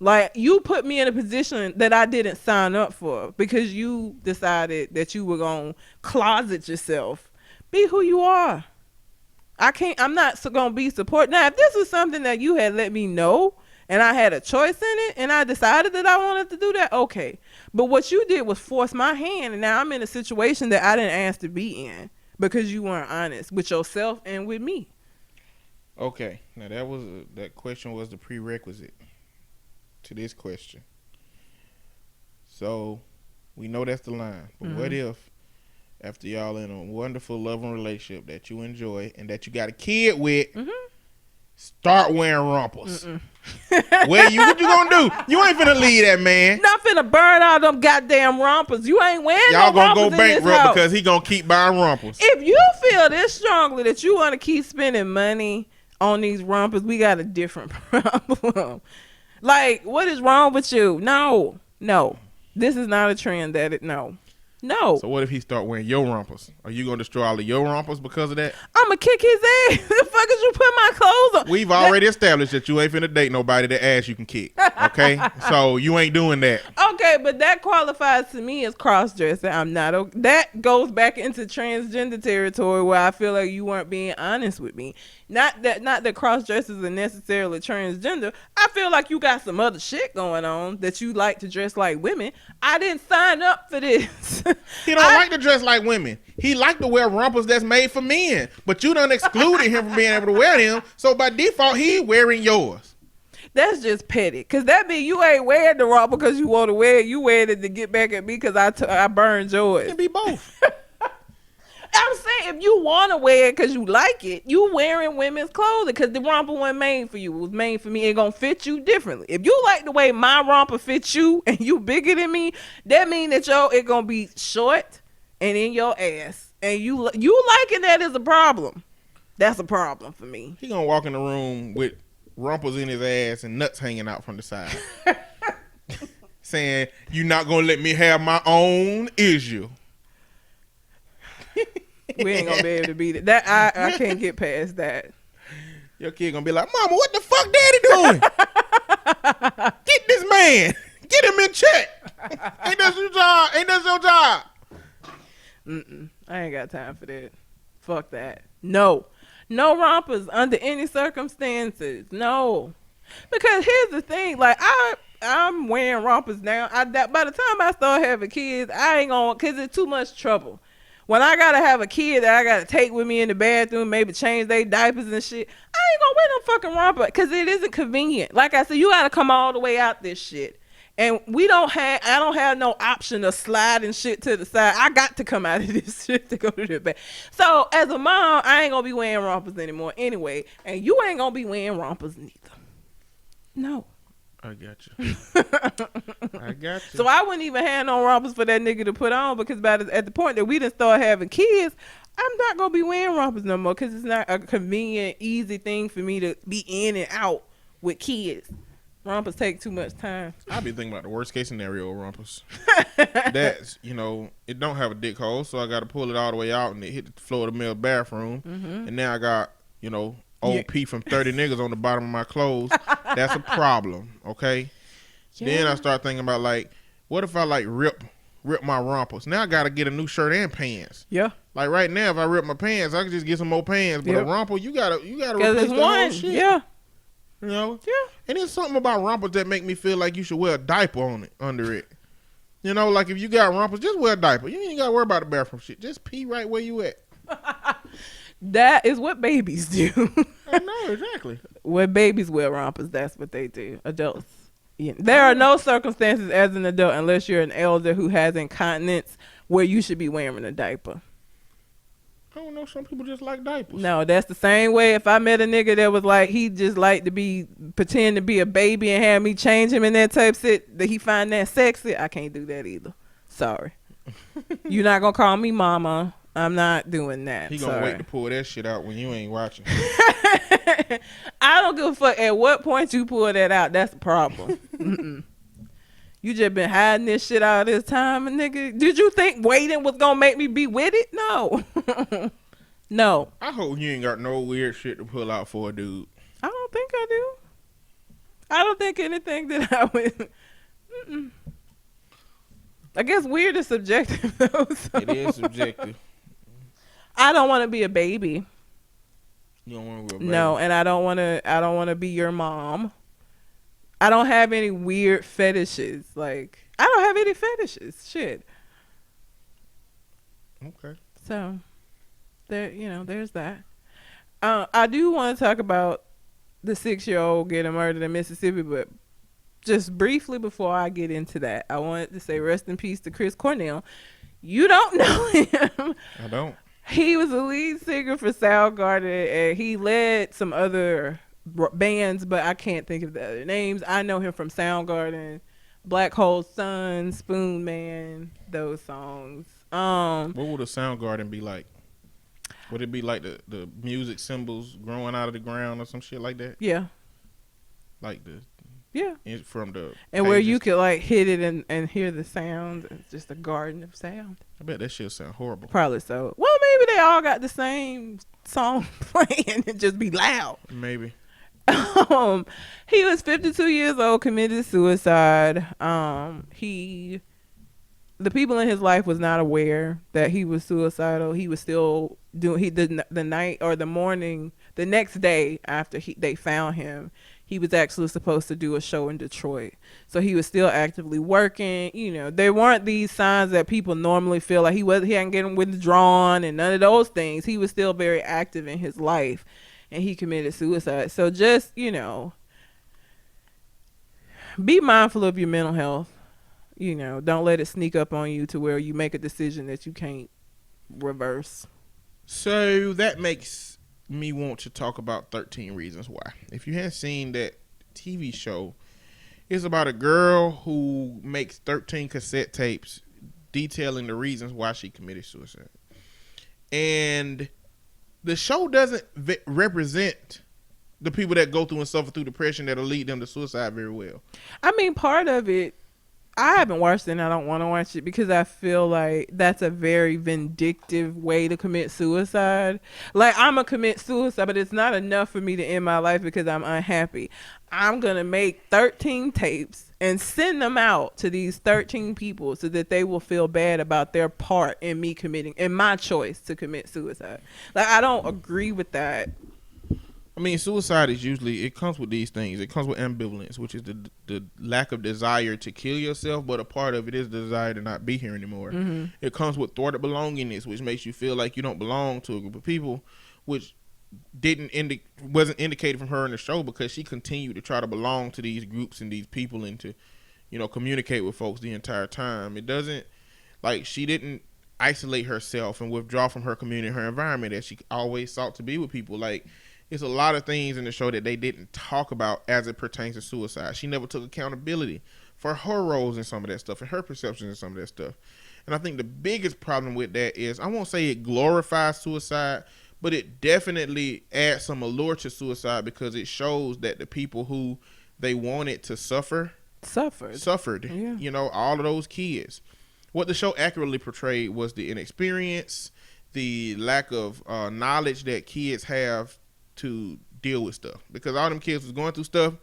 Like, you put me in a position that I didn't sign up for because you decided that you were gonna closet yourself. Be who you are. I'm not gonna be support. Now, if this was something that you had let me know and I had a choice in it and I decided that I wanted to do that, okay. But what you did was force my hand, and now I'm in a situation that I didn't ask to be in because you weren't honest with yourself and with me. Okay. Now that question was the prerequisite to this question. So we know that's the line. But what if after y'all in a wonderful, loving relationship that you enjoy and that you got a kid with, start wearing rumples? What you gonna do? You ain't finna leave that man. Not finna burn all them goddamn rompers. You ain't wearing y'all no gonna rompers go bankrupt because he gonna keep buying rumples. If you feel this strongly that you want to keep spending money on these rompers, we got a different problem. Like, what is wrong with you? No. This is not a trend No. So what if he start wearing your rumpers? Are you gonna destroy all of your rumpers because of that? I'ma kick his ass. The fuck is you put my clothes on? We've already established that you ain't finna date nobody that ass you can kick. Okay? So you ain't doing that. Okay, but that qualifies to me as cross-dressing. I'm not. That goes back into transgender territory where I feel like you weren't being honest with me. Not that cross-dressers are necessarily transgender. I feel like you got some other shit going on that you like to dress like women. I didn't sign up for this. He don't like to dress like women. He like to wear rumpers that's made for men. But you done excluded him from being able to wear them. So by default, he wearing yours. That's just petty. Because that mean you ain't wearing the romper because you want to wear it. You wearing it to get back at me because I burned yours. It can be both. I'm saying if you want to wear it because you like it, you wearing women's clothing because the romper wasn't made for you. It was made for me. It gonna fit you differently. If you like the way my romper fits you and you bigger than me, that mean that it gonna be short and in your ass. And you liking that is a problem. That's a problem for me. He gonna walk in the room with rumpers in his ass and nuts hanging out from the side. Saying, you not gonna let me have my own, is you? We ain't gonna be able to beat it. That I can't get past that. Your kid gonna be like, Mama, what the fuck daddy doing? Get this man. Get him in check. Ain't that your job? Ain't that your job? I ain't got time for that. Fuck that. No rompers under any circumstances. No. Because here's the thing, like I'm wearing rompers now. By the time I start having kids, I ain't gonna, cause it's too much trouble. When I gotta have a kid that I gotta take with me in the bathroom, maybe change their diapers and shit, I ain't gonna wear no fucking romper because it isn't convenient. Like I said, you gotta come all the way out this shit. And I don't have no option of sliding shit to the side. I got to come out of this shit to go to the bath. So as a mom, I ain't gonna be wearing rompers anymore anyway. And you ain't gonna be wearing rompers neither. No. I got you. I got you. So I wouldn't even have no rompers for that nigga to put on because at the point that we done start having kids, I'm not going to be wearing rompers no more because it's not a convenient, easy thing for me to be in and out with kids. Rompers take too much time. I be thinking about the worst case scenario of rumpers. That's, it don't have a dick hole, so I got to pull it all the way out and it hit the floor of the male bathroom. Mm-hmm. And now I got, old Yeah. pee from 30 niggas on the bottom of my clothes. That's a problem, okay? Yeah. Then I start thinking about, like, what if I, like, rip my rompers? Now I got to get a new shirt and pants. Yeah. Like, right now, if I rip my pants, I can just get some more pants. But Yep. a romper, you gotta Because replace it's the whole one. shit. Yeah. Yeah. Yeah. And there's something about rompers that make me feel like you should wear a diaper on it, under it. Like if you got rompers, just wear a diaper. You ain't gotta worry about the bathroom shit. Just pee right where you at. That is what babies do. I know, exactly. When babies wear rompers, that's what they do. Adults. Yeah. There are no circumstances as an adult unless you're an elder who has incontinence where you should be wearing a diaper. I don't know, some people just like diapers. No, that's the same way if I met a nigga that was like, he just like to pretend to be a baby and have me change him in that type shit, that he find that sexy, I can't do that either. Sorry. You're not going to call me mama. I'm not doing that. He gonna wait to pull that shit out when you ain't watching. I don't give a fuck at what point you pull that out. That's the problem. Mm-mm. You just been hiding this shit all this time, nigga. Did you think waiting was gonna make me be with it? No. No. I hope you ain't got no weird shit to pull out for a dude. I don't think I do. I don't think anything that I would. Mm-mm. I guess weird is subjective though. So. It is subjective. I don't want to be a baby. You don't want to be a baby. No, and I don't want to be your mom. I don't have any weird fetishes. Like, I don't have any fetishes. Shit. Okay. So, there's that. I do want to talk about the 6-year-old getting murdered in Mississippi, but just briefly before I get into that, I wanted to say rest in peace to Chris Cornell. You don't know him. I don't. He was the lead singer for Soundgarden, and he led some other bands, but I can't think of the other names. I know him from Soundgarden, Black Hole Sun, Spoon Man, those songs. What would a Soundgarden be like? Would it be like the music symbols growing out of the ground or some shit like that? Yeah. Like from the and where pages? you could like hit it and hear the sound. It's just a garden of sound. I bet that shit sound horrible. Probably so. Well, maybe they all got the same song playing and just be loud. Maybe. He was 52 years old, committed suicide. The people in his life was not aware that he was suicidal. He was still doing the night or the morning, the next day after they found him. He was actually supposed to do a show in Detroit. So he was still actively working. There weren't these signs that people normally feel like he hadn't getting withdrawn and none of those things. He was still very active in his life and he committed suicide. So just, be mindful of your mental health. Don't let it sneak up on you to where you make a decision that you can't reverse. So that makes me want to talk about 13 Reasons Why. If you haven't seen that TV show, it's about a girl who makes 13 cassette tapes detailing the reasons why she committed suicide. And the show doesn't represent the people that go through and suffer through depression that'll lead them to suicide very well. I mean, part of it, I haven't watched it and I don't want to watch it because I feel like that's a very vindictive way to commit suicide. Like, I'm going to commit suicide, but it's not enough for me to end my life because I'm unhappy. I'm going to make 13 tapes and send them out to these 13 people so that they will feel bad about their part in me in my choice to commit suicide. Like, I don't agree with that. I mean, suicide is usually, it comes with these things. It comes with ambivalence, which is the lack of desire to kill yourself, but a part of it is the desire to not be here anymore. Mm-hmm. It comes with thwarted belongingness, which makes you feel like you don't belong to a group of people, which wasn't indicated from her in the show because she continued to try to belong to these groups and these people and to, communicate with folks the entire time. It doesn't, like, she didn't isolate herself and withdraw from her community, her environment, as she always sought to be with people. Like, it's a lot of things in the show that they didn't talk about as it pertains to suicide. She never took accountability for her roles in some of that stuff and her perceptions in some of that stuff. And I think the biggest problem with that is, I won't say it glorifies suicide, but it definitely adds some allure to suicide because it shows that the people who they wanted to suffered. Yeah. You know, all of those kids. What the show accurately portrayed was the inexperience, the lack of knowledge that kids have to deal with stuff. Because all them kids was going through stuff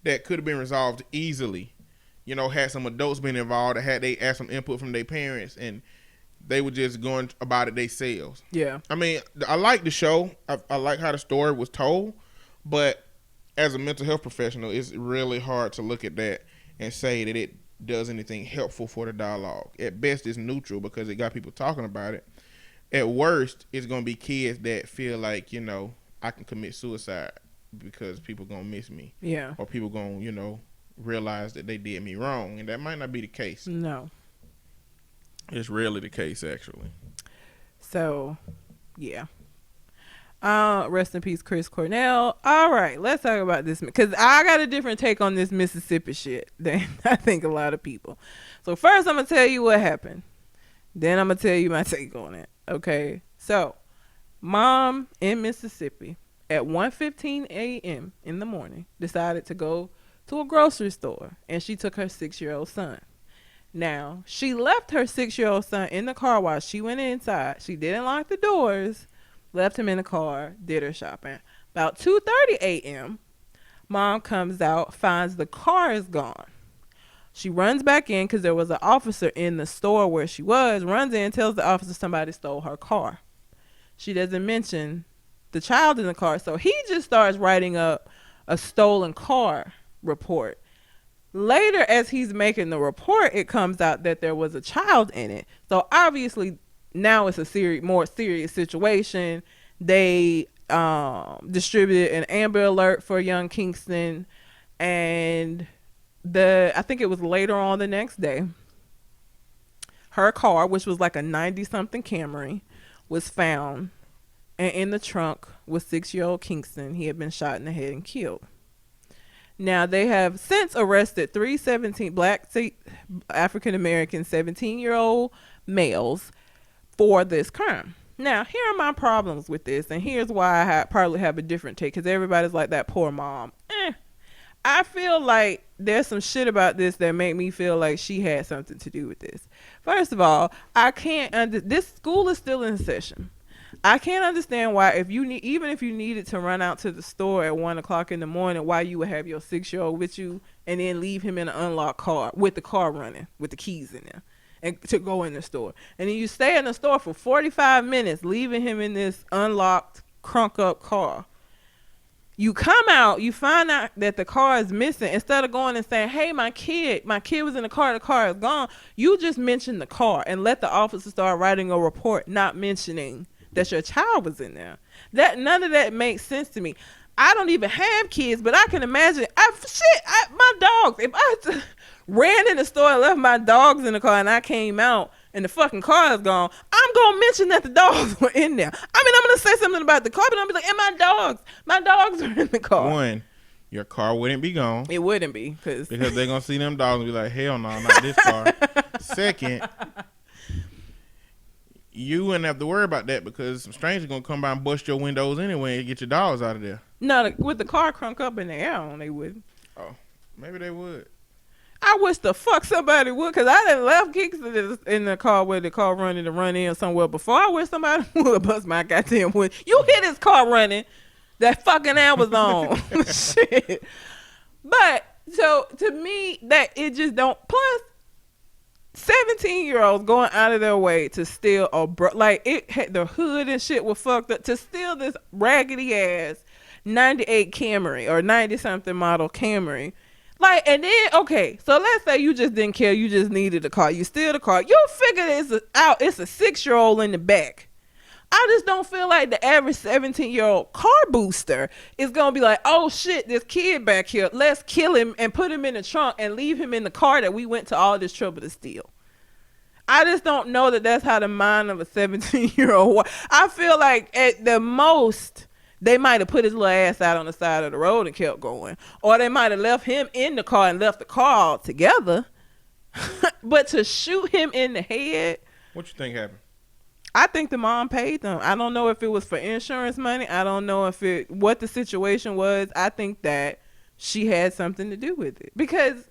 that could have been resolved easily. You know, had some adults been involved, had they asked some input from their parents, and they were just going about it themselves. Yeah. I mean, I like the show. I like how the story was told, but as a mental health professional, it's really hard to look at that and say that it does anything helpful for the dialogue. At best, it's neutral because it got people talking about it. At worst, it's going to be kids that feel like, you know, I can commit suicide because people going to miss me. Yeah. Or people going to, you know, realize that they did me wrong. And that might not be the case. No. It's rarely the case, actually. So, yeah. Rest in peace, Chris Cornell. All right, let's talk about this because I got a different take on this Mississippi shit than I think a lot of people. So first, I'm gonna tell you what happened. Then I'm gonna tell you my take on it. Okay. So, mom in Mississippi at 1:15 a.m. in the morning decided to go to a grocery store, and she took her 6-year-old son. Now, she left her 6-year-old son in the car while she went inside. She didn't lock the doors. Left him in the car, did her shopping. About 2:30 a.m., mom comes out, finds the car is gone. She runs back in because there was an officer in the store where she was, runs in, tells the officer somebody stole her car. She doesn't mention the child in the car, so he just starts writing up a stolen car report. Later, as he's making the report, it comes out that there was a child in it. So obviously, now it's a more serious situation. They distributed an Amber Alert for young Kingston, and I think it was later on the next day, her car, which was like a 90-something Camry, was found, and in the trunk was 6-year-old Kingston. He had been shot in the head and killed. Now, they have since arrested 3 black African-American 17-year-old males for this crime. Now, here are my problems with this, and here's why I probably have a different take, because everybody's like, that poor mom. I feel like there's some shit about this that make me feel like she had something to do with this. First of all, I can't this school is still in session. I can't understand why, even if you needed to run out to the store at 1:00 in the morning, why you would have your 6-year-old with you and then leave him in an unlocked car with the car running with the keys in there and to go in the store. And then you stay in the store for 45 minutes, leaving him in this unlocked, crunk up car. You come out, you find out that the car is missing. Instead of going and saying, hey, my kid was in the car is gone. You just mention the car and let the officer start writing a report, not mentioning that your child was in there. None of that makes sense to me. I don't even have kids, but I can imagine. My dogs. If I ran in the store and left my dogs in the car and I came out and the fucking car is gone, I'm gonna mention that the dogs were in there. I mean, I'm gonna say something about the car, but I'm gonna be like, and my dogs are in the car. One, your car wouldn't be gone. It wouldn't be because they're gonna see them dogs and be like, hell no, not this car. Second, you wouldn't have to worry about that because some strangers gonna come by and bust your windows anyway and get your dogs out of there. No, with the car crunk up in the air, they wouldn't. Oh, maybe they would. I wish the fuck somebody would, because I done left Kingston in the car where the car running to run in somewhere before. I wish somebody would bust my goddamn window. You hear this car running, that fucking Amazon shit. But so to me, that it just don't. Plus, 17-year-olds going out of their way to steal like it had the hood and shit was fucked up to steal this raggedy ass 98 Camry or 90 something model Camry. Like, and then, okay, so let's say you just didn't care. You just needed a car. You steal the car. You figure it's a 6-year-old in the back. I just don't feel like the average 17-year-old car booster is going to be like, oh, shit, this kid back here. Let's kill him and put him in the trunk and leave him in the car that we went to all this trouble to steal. I just don't know that that's how the mind of a 17-year-old. I feel like at the most, they might have put his little ass out on the side of the road and kept going. Or they might have left him in the car and left the car altogether. But to shoot him in the head. What you think happened? I think the mom paid them. I don't know if it was for insurance money. I don't know what the situation was. I think that she had something to do with it. Because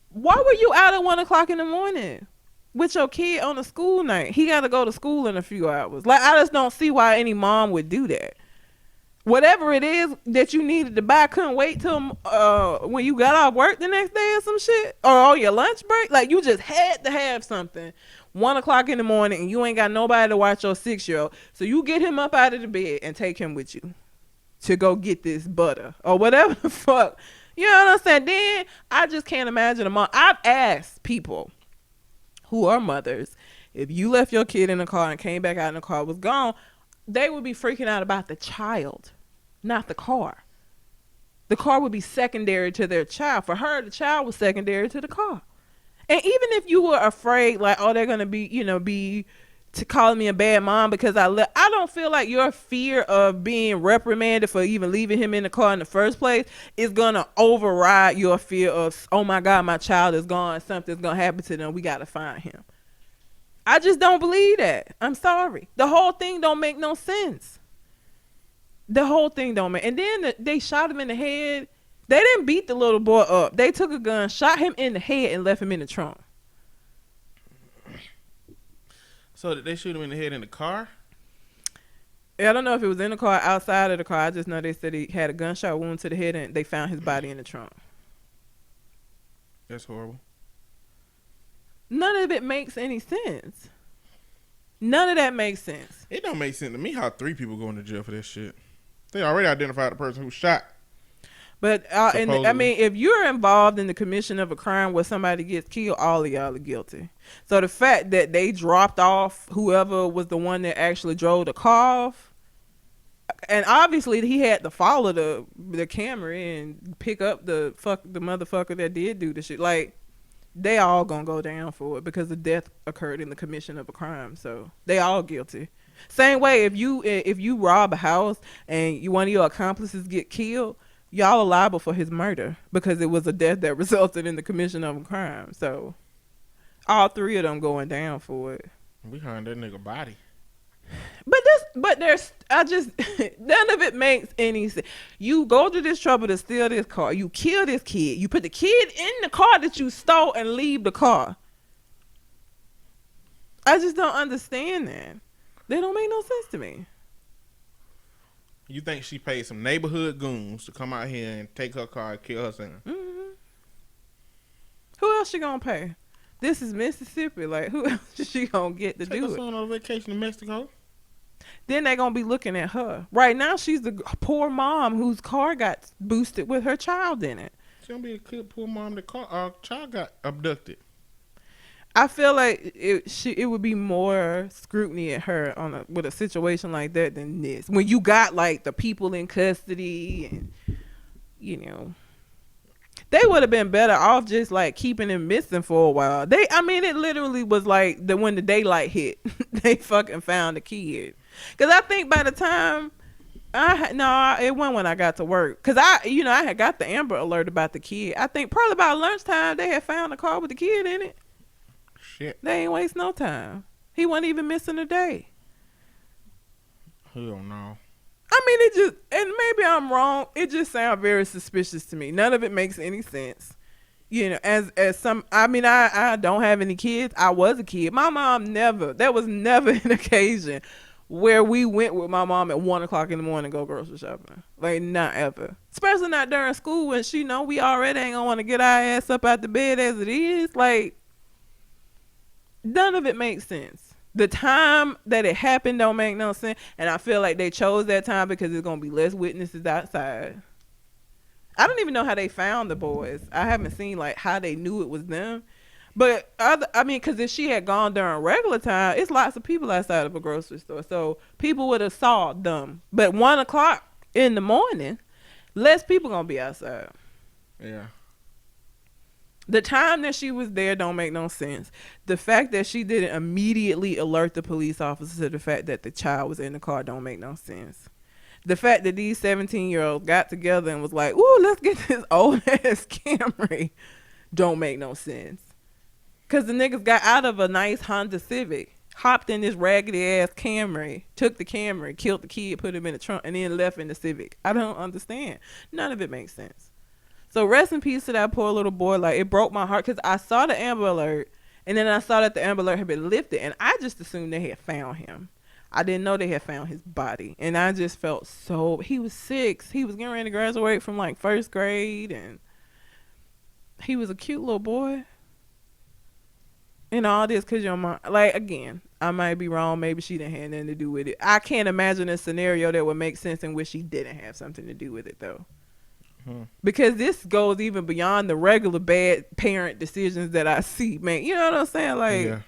why were you out at 1 o'clock in the morning with your kid on a school night? He got to go to school in a few hours. Like, I just don't see why any mom would do that. Whatever it is that you needed to buy, couldn't wait till when you got off work the next day or some shit, or on your lunch break. Like, you just had to have something 1 o'clock in the morning, and you ain't got nobody to watch your 6-year-old. So you get him up out of the bed and take him with you to go get this butter or whatever the fuck. You know what I'm saying? Then I just can't imagine a mom. I've asked people who are mothers, if you left your kid in the car and came back out and the car was gone, they would be freaking out about the child, not the car. The car would be secondary to their child. For her, the child was secondary to the car. And even if you were afraid, like, oh, they're gonna be to calling me a bad mom because I left, I don't feel like your fear of being reprimanded for even leaving him in the car in the first place is gonna override your fear of, oh my God, my child is gone, something's gonna happen to them, we gotta find him. I just don't believe that. I'm sorry. The whole thing don't make no sense. The whole thing don't make. And then they shot him in the head. They didn't beat the little boy up. They took a gun, shot him in the head, and left him in the trunk. So did they shoot him in the head in the car? I don't know if it was in the car, outside of the car. I just know they said he had a gunshot wound to the head, and they found his body in the trunk. That's horrible. None of it makes any sense. None of that makes sense. It don't make sense to me how 3 people going to jail for this shit. They already identified the person who shot. But and I mean, if you're involved in the commission of a crime where somebody gets killed, all of y'all are guilty. So the fact that they dropped off whoever was the one that actually drove the car off, and obviously he had to follow the camera and pick up the motherfucker that did do the shit. Like, they all gonna go down for it because the death occurred in the commission of a crime. So they all guilty. Same way, if you rob a house and one of your accomplices get killed, y'all are liable for his murder because it was a death that resulted in the commission of a crime. So all 3 of them going down for it. We found that nigga body. But there's none of it makes any sense. You go to this trouble to steal this car. You kill this kid. You put the kid in the car that you stole and leave the car. I just don't understand that. They don't make no sense to me. You think she paid some neighborhood goons to come out here and take her car and kill her son? Mm-hmm. Who else she gonna pay? This is Mississippi. Like, who else is she gonna get to Take do her it? son on vacation to Mexico. Then they gonna be looking at her. Right now, she's the poor mom whose car got boosted with her child in it. She gonna be a good poor mom. The child got abducted. I feel like it would be more scrutiny at her with a situation like that than this. When you got like the people in custody and they would have been better off just like keeping him missing for a while. It literally was like when the daylight hit, they fucking found the kid. Cause I think by the time it wasn't when I got to work. Cause I had got the Amber Alert about the kid. I think probably about lunchtime they had found the car with the kid in it. Shit. They ain't waste no time. He wasn't even missing a day. Hell no. And maybe I'm wrong. It just sounds very suspicious to me. None of it makes any sense. I don't have any kids. I was a kid. My mom there was never an occasion where we went with my mom at 1 o'clock in the morning to go grocery shopping. Like, not ever. Especially not during school when she know we already ain't gonna want to get our ass up out the bed as it is. Like, none of it makes sense. The time that it happened don't make no sense. And I feel like they chose that time because there's going to be less witnesses outside. I don't even know how they found the boys. I haven't seen like how they knew it was them. But because if she had gone during regular time, it's lots of people outside of a grocery store. So people would have saw them. But 1 o'clock in the morning, less people going to be outside. Yeah. The time that she was there don't make no sense. The fact that she didn't immediately alert the police officer to the fact that the child was in the car don't make no sense. The fact that these 17-year-olds got together and was like, ooh, let's get this old-ass Camry don't make no sense. Because the niggas got out of a nice Honda Civic, hopped in this raggedy-ass Camry, took the Camry, killed the kid, put him in the trunk, and then left in the Civic. I don't understand. None of it makes sense. So rest in peace to that poor little boy. Like, it broke my heart because I saw the Amber Alert, and then I saw that the Amber Alert had been lifted, and I just assumed they had found him. I didn't know they had found his body, and I just felt so. He was 6. He was getting ready to graduate from like 1st grade, and he was a cute little boy. And all this because your mom, like, again, I might be wrong. Maybe she didn't have nothing to do with it. I can't imagine a scenario that would make sense in which she didn't have something to do with it, though. Because this goes even beyond the regular bad parent decisions that I see, man. You know what I'm saying? Like,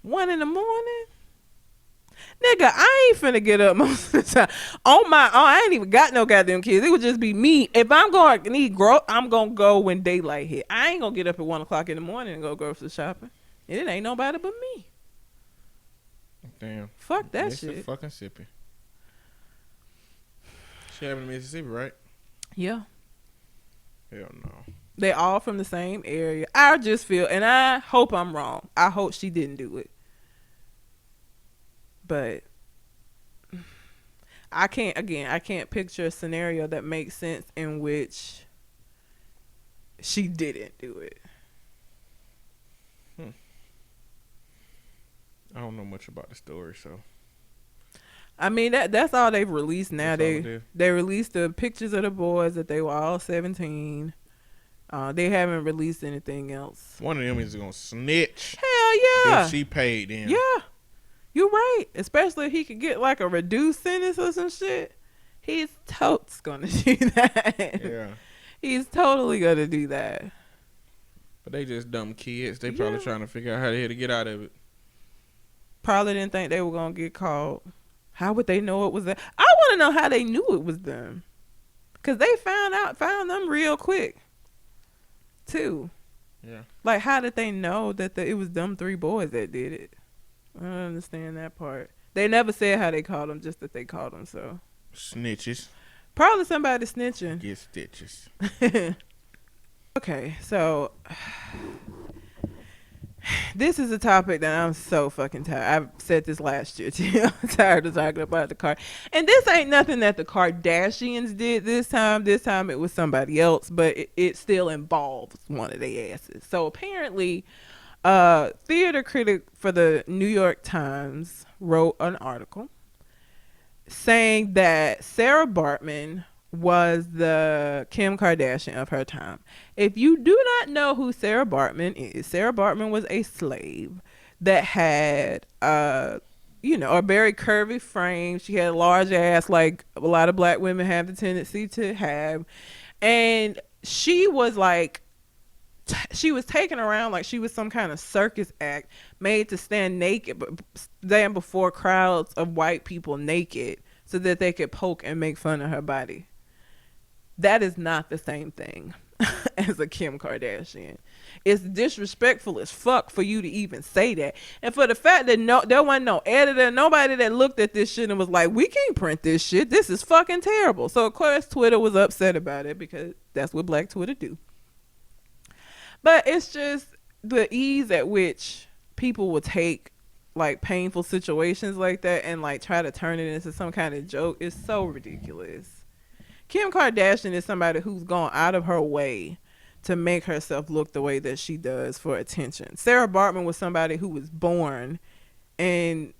1 a.m. Nigga, I ain't finna get up most of the time. On my own, I ain't even got no goddamn kids. It would just be me. If I'm going to need growth, I'm going to go when daylight hit. I ain't going to get up at 1 o'clock in the morning and go grocery shopping. And it ain't nobody but me. Damn. Fuck that shit. Fucking Mississippi. She having in Mississippi, right? Yeah. Hell no. They all from the same area. I just feel, and I hope I'm wrong. I hope she didn't do it. But I can't picture a scenario that makes sense in which she didn't do it. I don't know much about the story, so. I mean, that's all they've released now. They released the pictures of the boys that they were all 17. They haven't released anything else. One of them is gonna snitch. Hell yeah. If she paid him. Yeah. You're right. Especially if he could get like a reduced sentence or some shit. He's totes gonna do that. Yeah. He's totally gonna do that. But they just dumb kids. They probably trying to figure out how to get out of it. Probably didn't think they were gonna get caught. How would they know it was them? I want to know how they knew it was them. Cause they found them real quick, too. Yeah. Like, how did they know that it was them 3 boys that did it? I don't understand that part. They never said how they caught them, just that they caught them. So Snitches. probably somebody snitching. Get stitches. Okay, so this is a topic that I'm so fucking tired. I've said this last year too. I'm tired of talking about the car. And this ain't nothing that the Kardashians did this time. This time it was somebody else, but it still involves one of their asses. So apparently, theater critic for the New York Times wrote an article saying that Sarah Bartman was the Kim Kardashian of her time. If you do not know who Sarah Bartman is, Sarah Bartman was a slave that had a very curvy frame. She had a large ass, like a lot of black women have the tendency to have. And she was like, she was taken around like she was some kind of circus act made to stand before crowds of white people naked so that they could poke and make fun of her body. That is not the same thing as a Kim Kardashian. It's disrespectful as fuck for you to even say that. And for the fact that there wasn't no editor, nobody that looked at this shit and was like, we can't print this shit. This is fucking terrible. So, of course, Twitter was upset about it because that's what Black Twitter do. But it's just the ease at which people will take like painful situations like that and like try to turn it into some kind of joke is so ridiculous. Kim Kardashian is somebody who's gone out of her way to make herself look the way that she does for attention. Sarah Bartman was somebody who was born and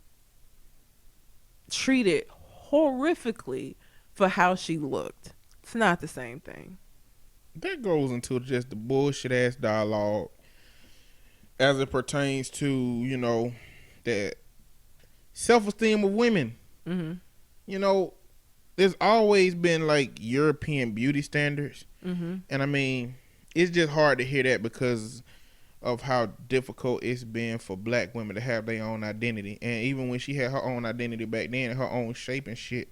treated horrifically for how she looked. It's not the same thing. That goes into just the bullshit ass dialogue as it pertains to, that self-esteem of women. Mm-hmm. There's always been like European beauty standards. Mm-hmm. And I mean, it's just hard to hear that because of how difficult it's been for black women to have their own identity. And even when she had her own identity back then, her own shape and shit,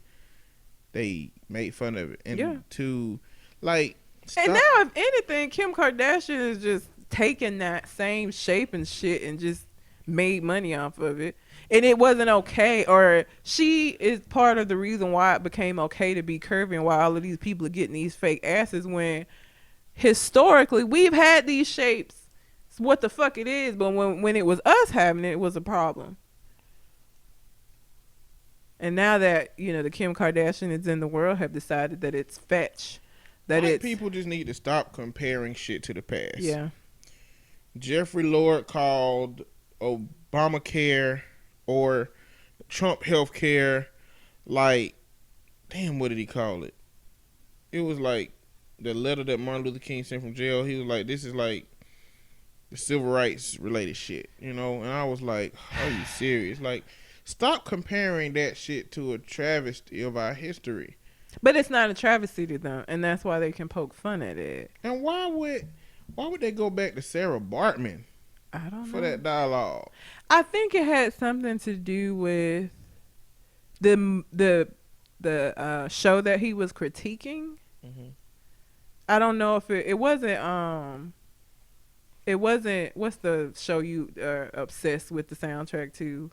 they made fun of it. And to like, stop. And now if anything, Kim Kardashian is just taking that same shape and shit and just made money off of it. And it wasn't okay, or she is part of the reason why it became okay to be curvy and why all of these people are getting these fake asses when historically we've had these shapes. It's what the fuck it is, but when it was us having it, it was a problem. And now that, the Kim Kardashians in the world have decided that it's fetch that White it's people just need to stop comparing shit to the past. yeah. Jeffrey Lord called Obamacare or Trump healthcare like, damn, what did he call it? It was like the letter that Martin Luther King sent from jail. He was like, this is like the civil rights related shit, you know? And I was like, are you serious? Like, stop comparing that shit to a travesty of our history. But it's not a travesty to them, and that's why they can poke fun at it. And why would they go back to Sarah Bartman I don't for know. that dialogue? I think it had something to do with the show that he was critiquing. Mm-hmm. I don't know if it wasn't what's the show you are obsessed with the soundtrack to?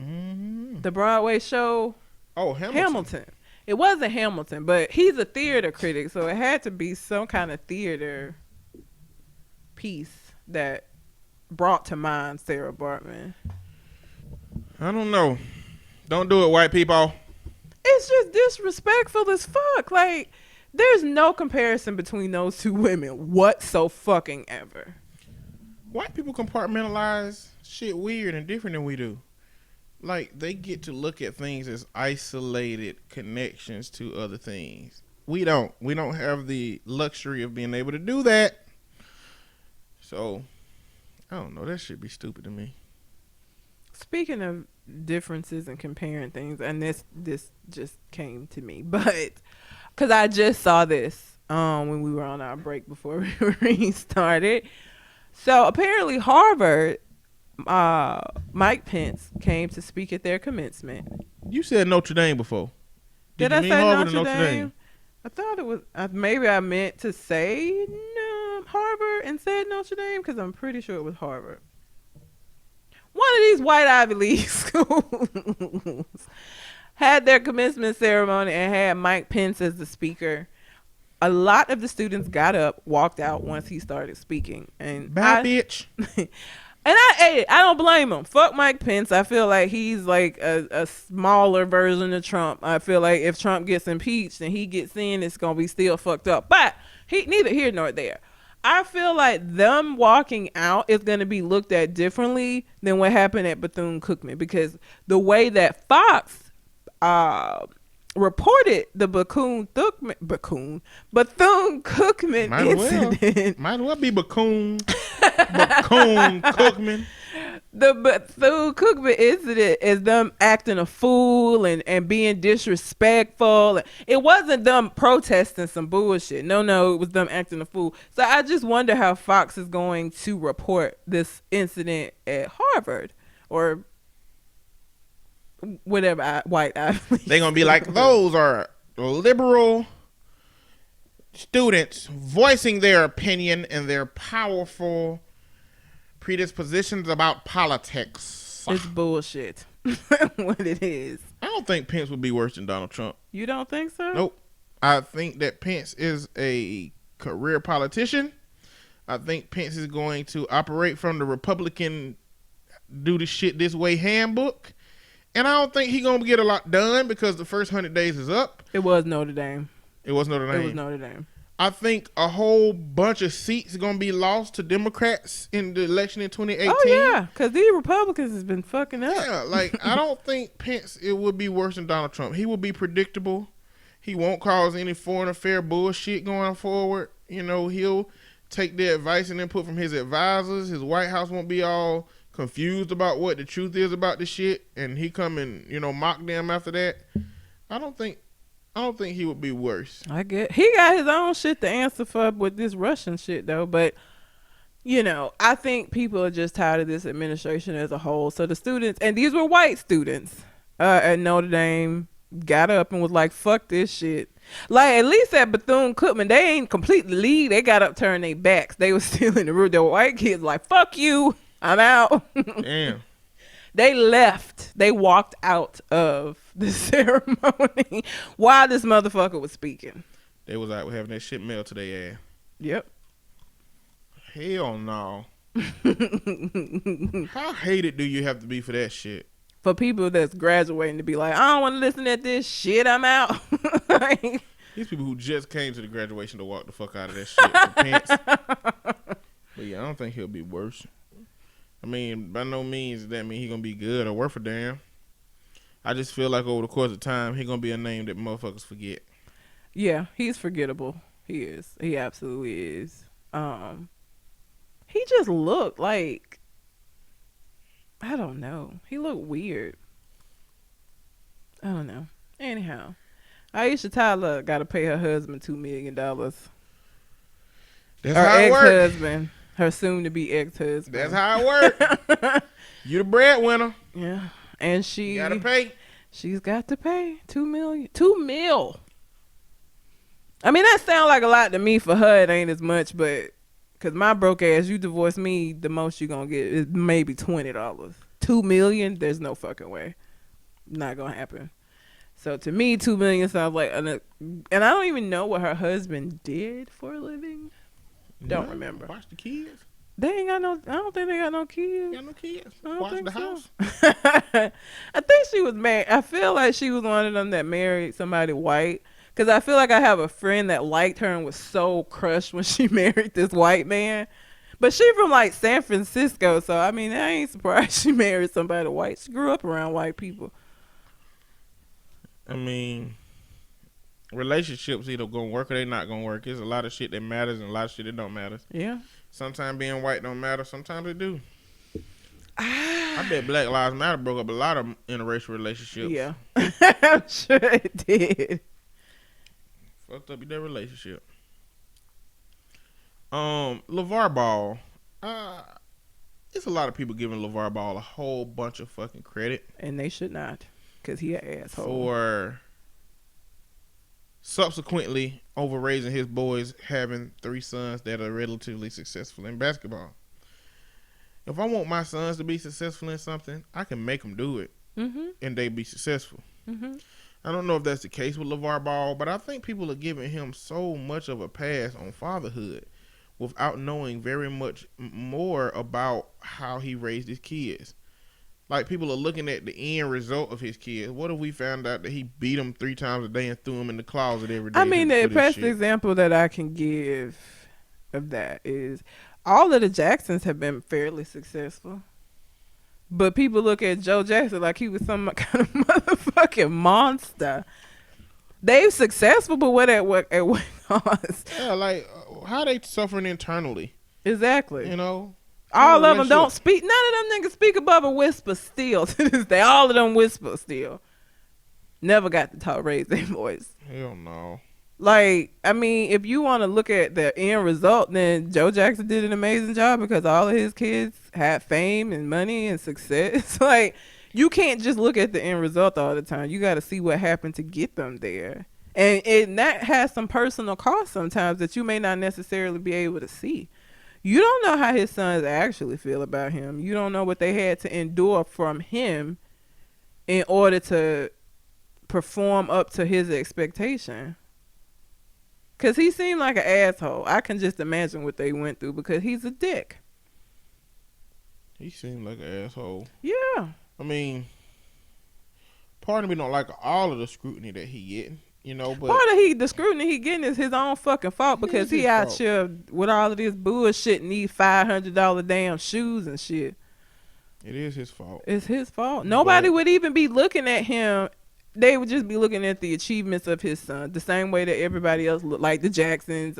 Mm-hmm. The Broadway show. Oh, Hamilton. It wasn't Hamilton, but he's a theater critic, so it had to be some kind of theater piece that brought to mind Sarah Bartman. I don't know. Don't do it, white people. It's just disrespectful as fuck. Like, there's no comparison between those two women whatsoever. White people compartmentalize shit weird and different than we do. Like, they get to look at things as isolated connections to other things. We don't. We don't have the luxury of being able to do that. So, I don't know. That should be stupid to me. Speaking of differences and comparing things, and this just came to me, but because I just saw this when we were on our break before we restarted. So apparently Harvard, Mike Pence came to speak at their commencement. You said Notre Dame before. Did you I mean say Harvard Notre or Dame? I thought it was. Maybe I meant to say Harvard and said Notre Dame because I'm pretty sure it was Harvard. One of these white Ivy League schools had their commencement ceremony and had Mike Pence as the speaker. A lot of the students got up, walked out once he started speaking, and Bye, bitch. And I don't blame him. Fuck Mike Pence. I feel like he's like a smaller version of Trump. I feel like if Trump gets impeached and he gets in, it's gonna be still fucked up. But neither here nor there. I feel like them walking out is going to be looked at differently than what happened at Bethune-Cookman, because the way that Fox reported the Bethune-Cookman incident. Might as well be Bethune-Cookman. The Bethune-Cookman incident is them acting a fool and being disrespectful. It wasn't them protesting some bullshit. No, it was them acting a fool. So I just wonder how Fox is going to report this incident at Harvard or whatever white Ivy League. They're going to be like, those are liberal students voicing their opinion and their powerful predispositions about politics. It's bullshit. What it is. I don't think Pence would be worse than Donald Trump. You don't think so? Nope. I think that Pence is a career politician. I think Pence is going to operate from the Republican do the shit this way handbook. And I don't think he's going to get a lot done because the first 100 days is up. It was Notre Dame. It was Notre Dame. It was Notre Dame. I think a whole bunch of seats are going to be lost to Democrats in the election in 2018. Oh, yeah, because these Republicans has been fucking up. Yeah, like, I don't think Pence, it would be worse than Donald Trump. He will be predictable. He won't cause any foreign affair bullshit going forward. You know, he'll take the advice and input from his advisors. His White House won't be all confused about what the truth is about the shit, and he come and, you know, mock them after that. I don't think he would be worse. I get he got his own shit to answer for with this Russian shit though, but you know, I think people are just tired of this administration as a whole. So the students, and these were white students at Notre Dame, got up and was like, fuck this shit. Like, at least at Bethune-Cookman, they ain't completely leave. They got up, turned their backs. They was still in the room. The white kids like, fuck you, I'm out. Damn. They left. They walked out of the ceremony while this motherfucker was speaking. They was out having that shit mailed to their ass. Yep. Hell no. How hated do you have to be for that shit? For people that's graduating to be like, I don't want to listen to this shit, I'm out. Like, These people who just came to the graduation to walk the fuck out of that shit for pants. But yeah, I don't think he'll be worse. I mean, by no means does that mean he's gonna be good or worth a damn. I just feel like over the course of time, he's gonna be a name that motherfuckers forget. Yeah, he's forgettable. He is. He absolutely is. He just looked like, I don't know. He looked weird. I don't know. Anyhow, Aisha Tyler got to pay her husband $2 million. That's Her how it works. ex-husband, her soon-to-be ex-husband. That's how it works. You the breadwinner. Yeah, and You gotta pay. she's got to pay $2 million. $2 million. I mean, that sounds like a lot to me. For her, it ain't as much, but because my broke ass, you divorce me, the most you gonna get is maybe $20. $2 million, there's no fucking way. Not gonna happen. So to me, $2 million sounds like, and I don't even know what her husband did for a living. Don't remember. Watch the kids. They ain't got no. I don't think they got no kids. Got no kids. I don't Watch think the so. house. I think she was married. I feel like she was one of them that married somebody white. Because I feel like I have a friend that liked her and was so crushed when she married this white man. But she from like San Francisco, so I mean, I ain't surprised she married somebody white. She grew up around white people. I mean, relationships either gonna work or they not gonna work. There's a lot of shit that matters and a lot of shit that don't matter. Yeah. Sometimes being white don't matter. Sometimes it do. I bet Black Lives Matter broke up a lot of interracial relationships. Yeah. I'm sure it did. Fucked up their relationship. LeVar Ball. It's a lot of people giving LeVar Ball a whole bunch of fucking credit. And they should not. Because he an asshole. For subsequently over raising his boys, having 3 sons that are relatively successful in basketball. If I want my sons to be successful in something, I can make them do it, and they be successful. I don't know if that's the case with LeVar Ball, but I think people are giving him so much of a pass on fatherhood without knowing very much more about how he raised his kids. Like, people are looking at the end result of his kids. What if we found out that he beat them 3 times a day and threw them in the closet every day? I mean, the best example that I can give of that is all of the Jacksons have been fairly successful. But people look at Joe Jackson like he was some kind of motherfucking monster. They're successful, but at what cost? Yeah, like, how they suffering internally? Exactly. You know? All of them don't speak. None of them niggas speak above a whisper still to this day. All of them whisper still. Never got to talk, raise their voice. Hell no. Like, I mean, if you want to look at the end result, then Joe Jackson did an amazing job because all of his kids had fame and money and success. Like, you can't just look at the end result all the time. You got to see what happened to get them there. And that has some personal cost sometimes that you may not necessarily be able to see. You don't know how his sons actually feel about him. You don't know what they had to endure from him in order to perform up to his expectation. Because he seemed like an asshole. I can just imagine what they went through because he's a dick. He seemed like an asshole. Yeah. I mean, part of me don't like all of the scrutiny that he getting, you know, but part of the scrutiny he getting is his own fucking fault because he out here with all of this bullshit and these $500 damn shoes and shit. It is his fault. It's his fault. Nobody would even be looking at him. They would just be looking at the achievements of his son the same way that everybody else looked, like the Jacksons.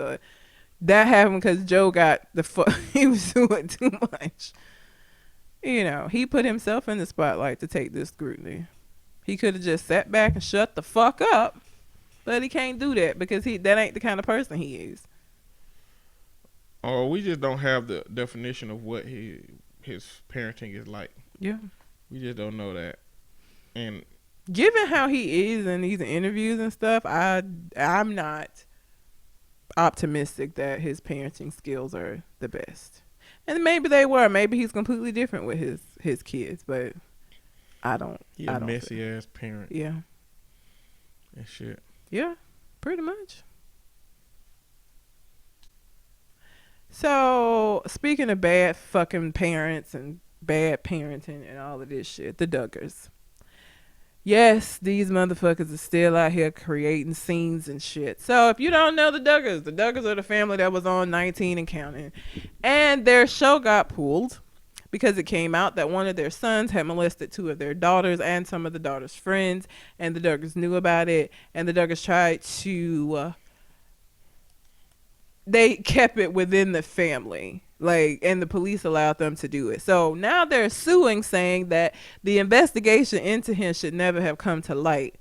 That happened because Joe got he was doing too much. You know, he put himself in the spotlight to take this scrutiny. He could have just sat back and shut the fuck up, but he can't do that because that ain't the kind of person he is. Or we just don't have the definition of what his parenting is like. Yeah. We just don't know that. And given how he is in these interviews and stuff, I'm not optimistic that his parenting skills are the best. And maybe they were. Maybe he's completely different with his kids, but I don't. He's a messy ass parent. Yeah. And shit. Yeah, pretty much. So, speaking of bad fucking parents and bad parenting and all of this shit, the Duggars. Yes, these motherfuckers are still out here creating scenes and shit. So if you don't know the Duggars are the family that was on 19 and counting. And their show got pulled because it came out that one of their sons had molested two of their daughters and some of the daughters' friends. And the Duggars knew about it. And the Duggars tried to... they kept it within the family. And the police allowed them to do it. So now they're suing, saying that the investigation into him should never have come to light.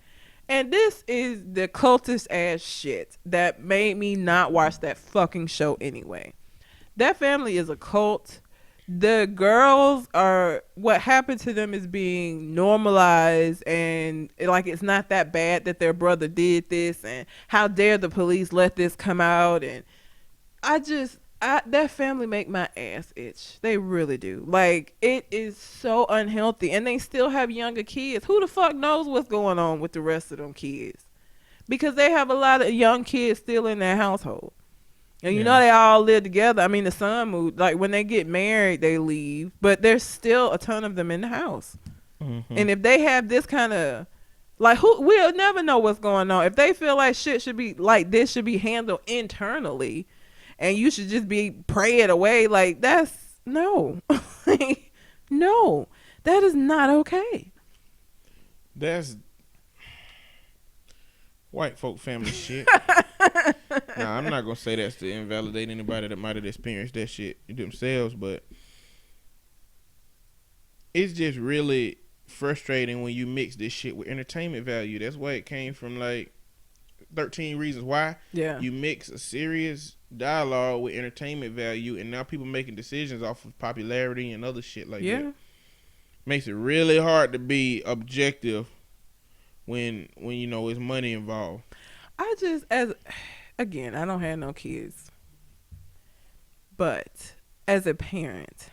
And this is the cultist ass shit that made me not watch that fucking show anyway. That family is a cult. The girls are, what happened to them is being normalized, and it's not that bad that their brother did this, and how dare the police let this come out. And that family make my ass itch. They really do. It is so unhealthy, and they still have younger kids. Who the fuck knows what's going on with the rest of them kids? Because they have a lot of young kids still in their household. And you know they all live together. I mean, the son moved. When they get married, they leave. But there's still a ton of them in the house. Mm-hmm. And if they have this kind of... we'll never know what's going on. If they feel like shit should be... this should be handled internally... and you should just be praying away. That's no. No, that is not okay. That's white folk family shit. Nah, I'm not going to say that's to invalidate anybody that might have experienced that shit themselves, but it's just really frustrating when you mix this shit with entertainment value. That's why it came from 13 Reasons Why. Yeah. You mix a serious dialogue with entertainment value, and now people making decisions off of popularity and other shit like that. Makes it really hard to be objective when it's money involved. Again, I don't have no kids, but as a parent,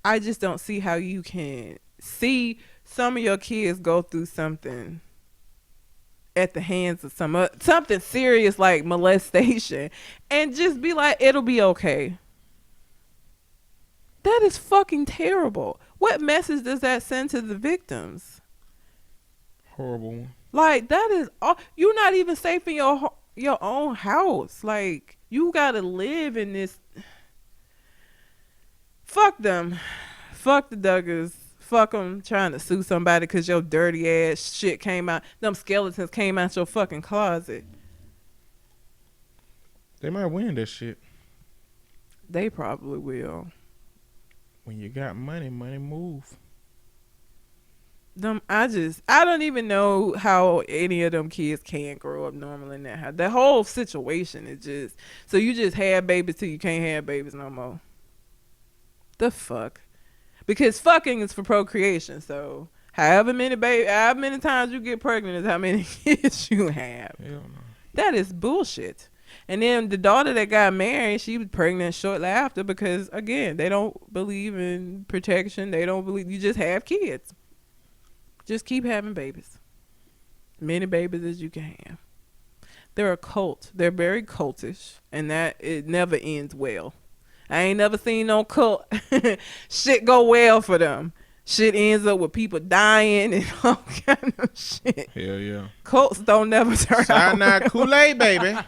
I just don't see how you can see some of your kids go through something at the hands of something serious like molestation and just be like, it'll be okay. That is fucking terrible. What message does that send to the victims? Horrible. That is all. You're not even safe in your own house. You gotta live in this. Fuck them. Fuck the Duggars. Fuck them trying to sue somebody because your dirty ass shit came out. Them skeletons came out your fucking closet. They might win that shit. They probably will. When you got money, money move. I don't even know how any of them kids can grow up normal in that house. The whole situation is just, so you just have babies till you can't have babies no more. The fuck? Because fucking is for procreation, so however many times you get pregnant is how many kids you have. Hell no. That is bullshit. And then the daughter that got married, she was pregnant shortly after because, again, they don't believe in protection. They don't believe you just have kids. Just keep having babies. Many babies as you can have. They're a cult. They're very cultish, and that it never ends well. I ain't never seen no cult shit go well for them. Shit ends up with people dying and all kind of shit. Hell yeah. Cults don't never turn out. Cyanide Kool-Aid, baby.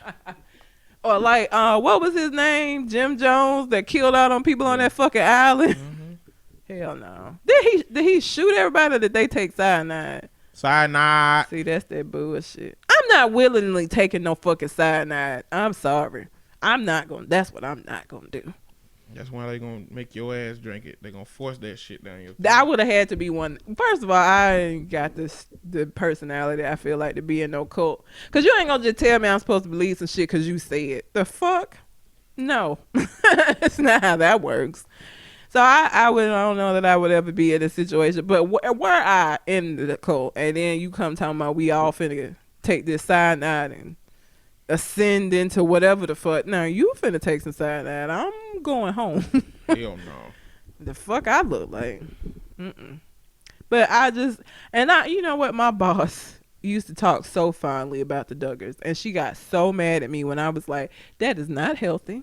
Or what was his name? Jim Jones that killed all them people on that fucking island. Mm-hmm. Hell no. Did he shoot everybody or did they take cyanide? Cyanide. See, that's that bullshit. I'm not willingly taking no fucking cyanide. I'm sorry. That's what I'm not gonna do. That's why they gonna make your ass drink it. They gonna force that shit down your throat. I would have had to be one. First of all, I ain't got the personality I feel like to be in no cult. Cause you ain't gonna just tell me I'm supposed to believe some shit cause you say it. The fuck? No. That's not how that works. So I don't know that I would ever be in a situation. But were I in the cult and then you come talking about we all finna take this cyanide and ascend into whatever the fuck. Now you finna take some cyanide. I'm going home. Hell no. The fuck I look like. But you know what? My boss used to talk so fondly about the Duggars, and she got so mad at me when I was like, that is not healthy.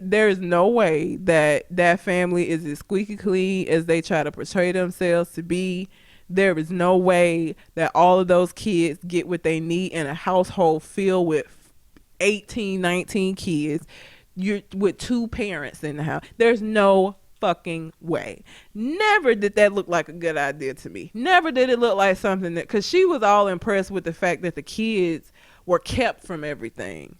There is no way that family is as squeaky clean as they try to portray themselves to be. There is no way that all of those kids get what they need in a household filled with 18, 19 kids. You're with 2 parents in the house. There's no fucking way. Never did that look like a good idea to me. Never did it look like something that, because she was all impressed with the fact that the kids were kept from everything.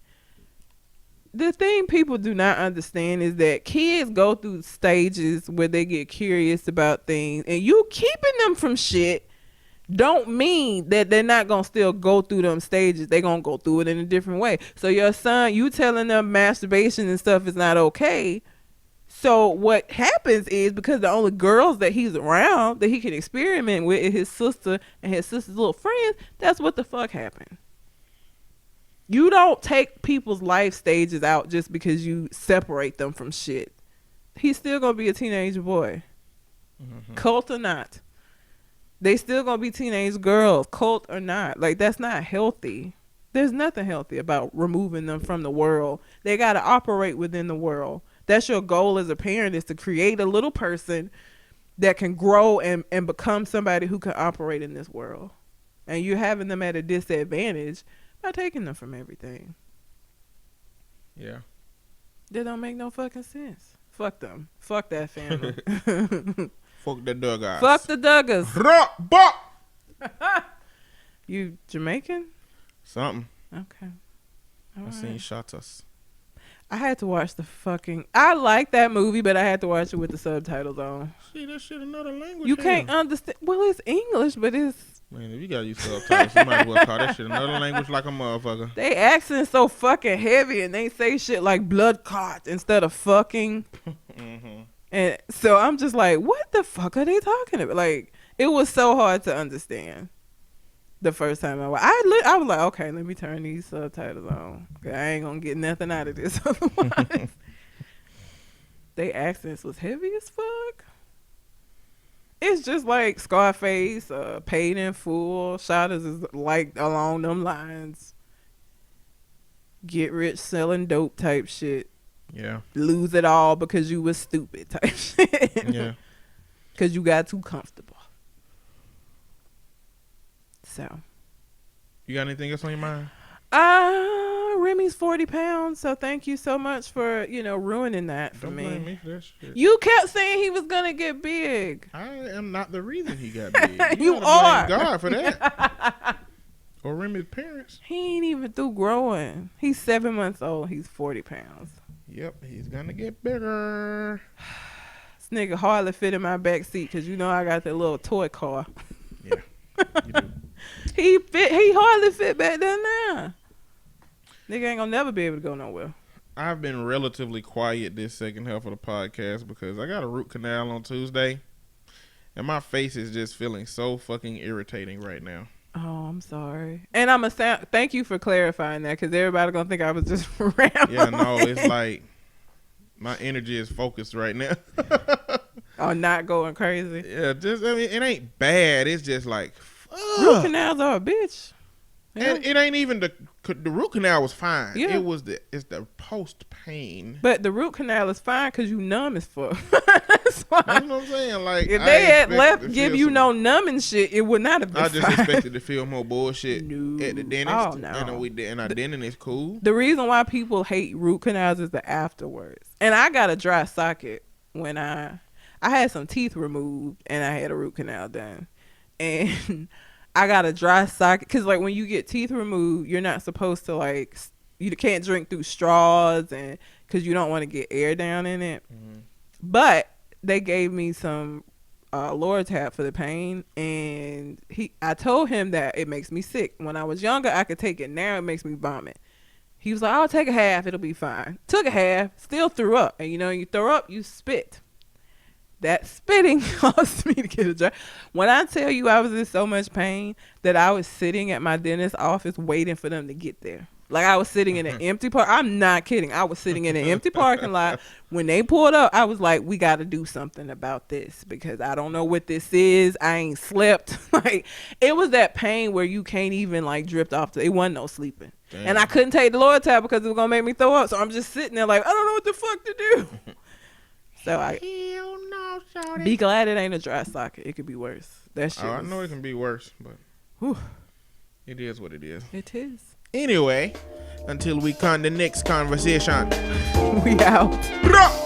The thing people do not understand is that kids go through stages where they get curious about things, and you keeping them from shit don't mean that they're not gonna still go through them stages. They're gonna go through it in a different way. So your son, you telling them masturbation and stuff is not okay. So what happens is, because the only girls that he's around that he can experiment with is his sister and his sister's little friends, that's what the fuck happened. You don't take people's life stages out just because you separate them from shit. He's still gonna be a teenage boy. Cult or not. They still gonna be teenage girls, cult or not. Like, that's not healthy. There's nothing healthy about removing them from the world. They gotta operate within the world. That's your goal as a parent, is to create a little person that can grow and become somebody who can operate in this world. And you're having them at a disadvantage by taking them from everything. Yeah. That don't make no fucking sense. Fuck them. Fuck that family. Fuck the Duggars. Fuck the Duggars. Rump. You Jamaican? Something. Okay. All I right. seen shots. I had to watch the fucking... I like that movie, but I had to watch it with the subtitles on. See, that shit another language. You can't understand... Well, it's English, but it's... Man, if you gotta use subtitles, you might as well call that shit another language like a motherfucker. They accent so fucking heavy, and they say shit like blood clot instead of fucking. And so I'm just like, what the fuck are they talking about? Like, it was so hard to understand the first time I was like, okay, let me turn these subtitles on. I ain't gonna get nothing out of this otherwise. They accents was heavy as fuck. It's just like Scarface, Paid in Full. Shotters is like along them lines. Get rich selling dope type shit. Yeah. Lose it all because you was stupid type shit. Yeah. Because you got too comfortable. So. You got anything else on your mind? Remy's 40 pounds, so thank you so much for, ruining that for Don't me. blame me for that shit. You kept saying he was gonna get big. I am not the reason he got big. You gotta are. blame God for that. Or Remy's parents. He ain't even through growing. He's 7 months old. He's 40 pounds. Yep, he's gonna get bigger. This nigga hardly fit in my back seat because I got that little toy car. Yeah, you do. He hardly fit back there now. Nigga ain't gonna never be able to go nowhere. I've been relatively quiet this second half of the podcast because I got a root canal on Tuesday, and my face is just feeling so fucking irritating right now. Oh, I'm sorry. And thank you for clarifying that, because everybody gonna think I was just rambling. Yeah, no, it's like my energy is focused right now. Oh, not going crazy. Yeah, it ain't bad. It's just like, fuck. Root canals are a bitch. Yeah. And it ain't even the root canal was fine. Yeah. It's the post pain. But the root canal is fine because you numb as fuck. That's why. That's what I'm saying. Like, If they had left give you no numbing shit, it would not have been I just fine. expected to feel more bullshit No. at the dentist. Oh, no. And our dentist is cool. The reason why people hate root canals is the afterwards. And I got a dry socket when I had some teeth removed and I had a root canal done. And I got a dry socket because, like, when you get teeth removed, you're not supposed to, you can't drink through straws, and because you don't want to get air down in it. Mm-hmm. But they gave me some Loratab for the pain, and I told him that it makes me sick. When I was younger, I could take it. Now it makes me vomit. He was like, "I'll take a half. It'll be fine." Took a half, still threw up. And you throw up, you spit. That spitting caused me to get a dry. When I tell you I was in so much pain that I was sitting at my dentist's office waiting for them to get there. Like, I was sitting in an empty park. I'm not kidding. I was sitting in an empty parking lot. When they pulled up, I was like, we got to do something about this because I don't know what this is. I ain't slept. Like, it was that pain where you can't even, drift off. It wasn't no sleeping. Damn. And I couldn't take the Loratab because it was going to make me throw up. So I'm just sitting there like, I don't know what the fuck to do. So I Hell no, shawty. be glad it ain't a dry socket. It could be worse. That shit. I know it can be worse, but Whew, it is what it is. it is. Anyway, until we come the next conversation. We out. Bruh.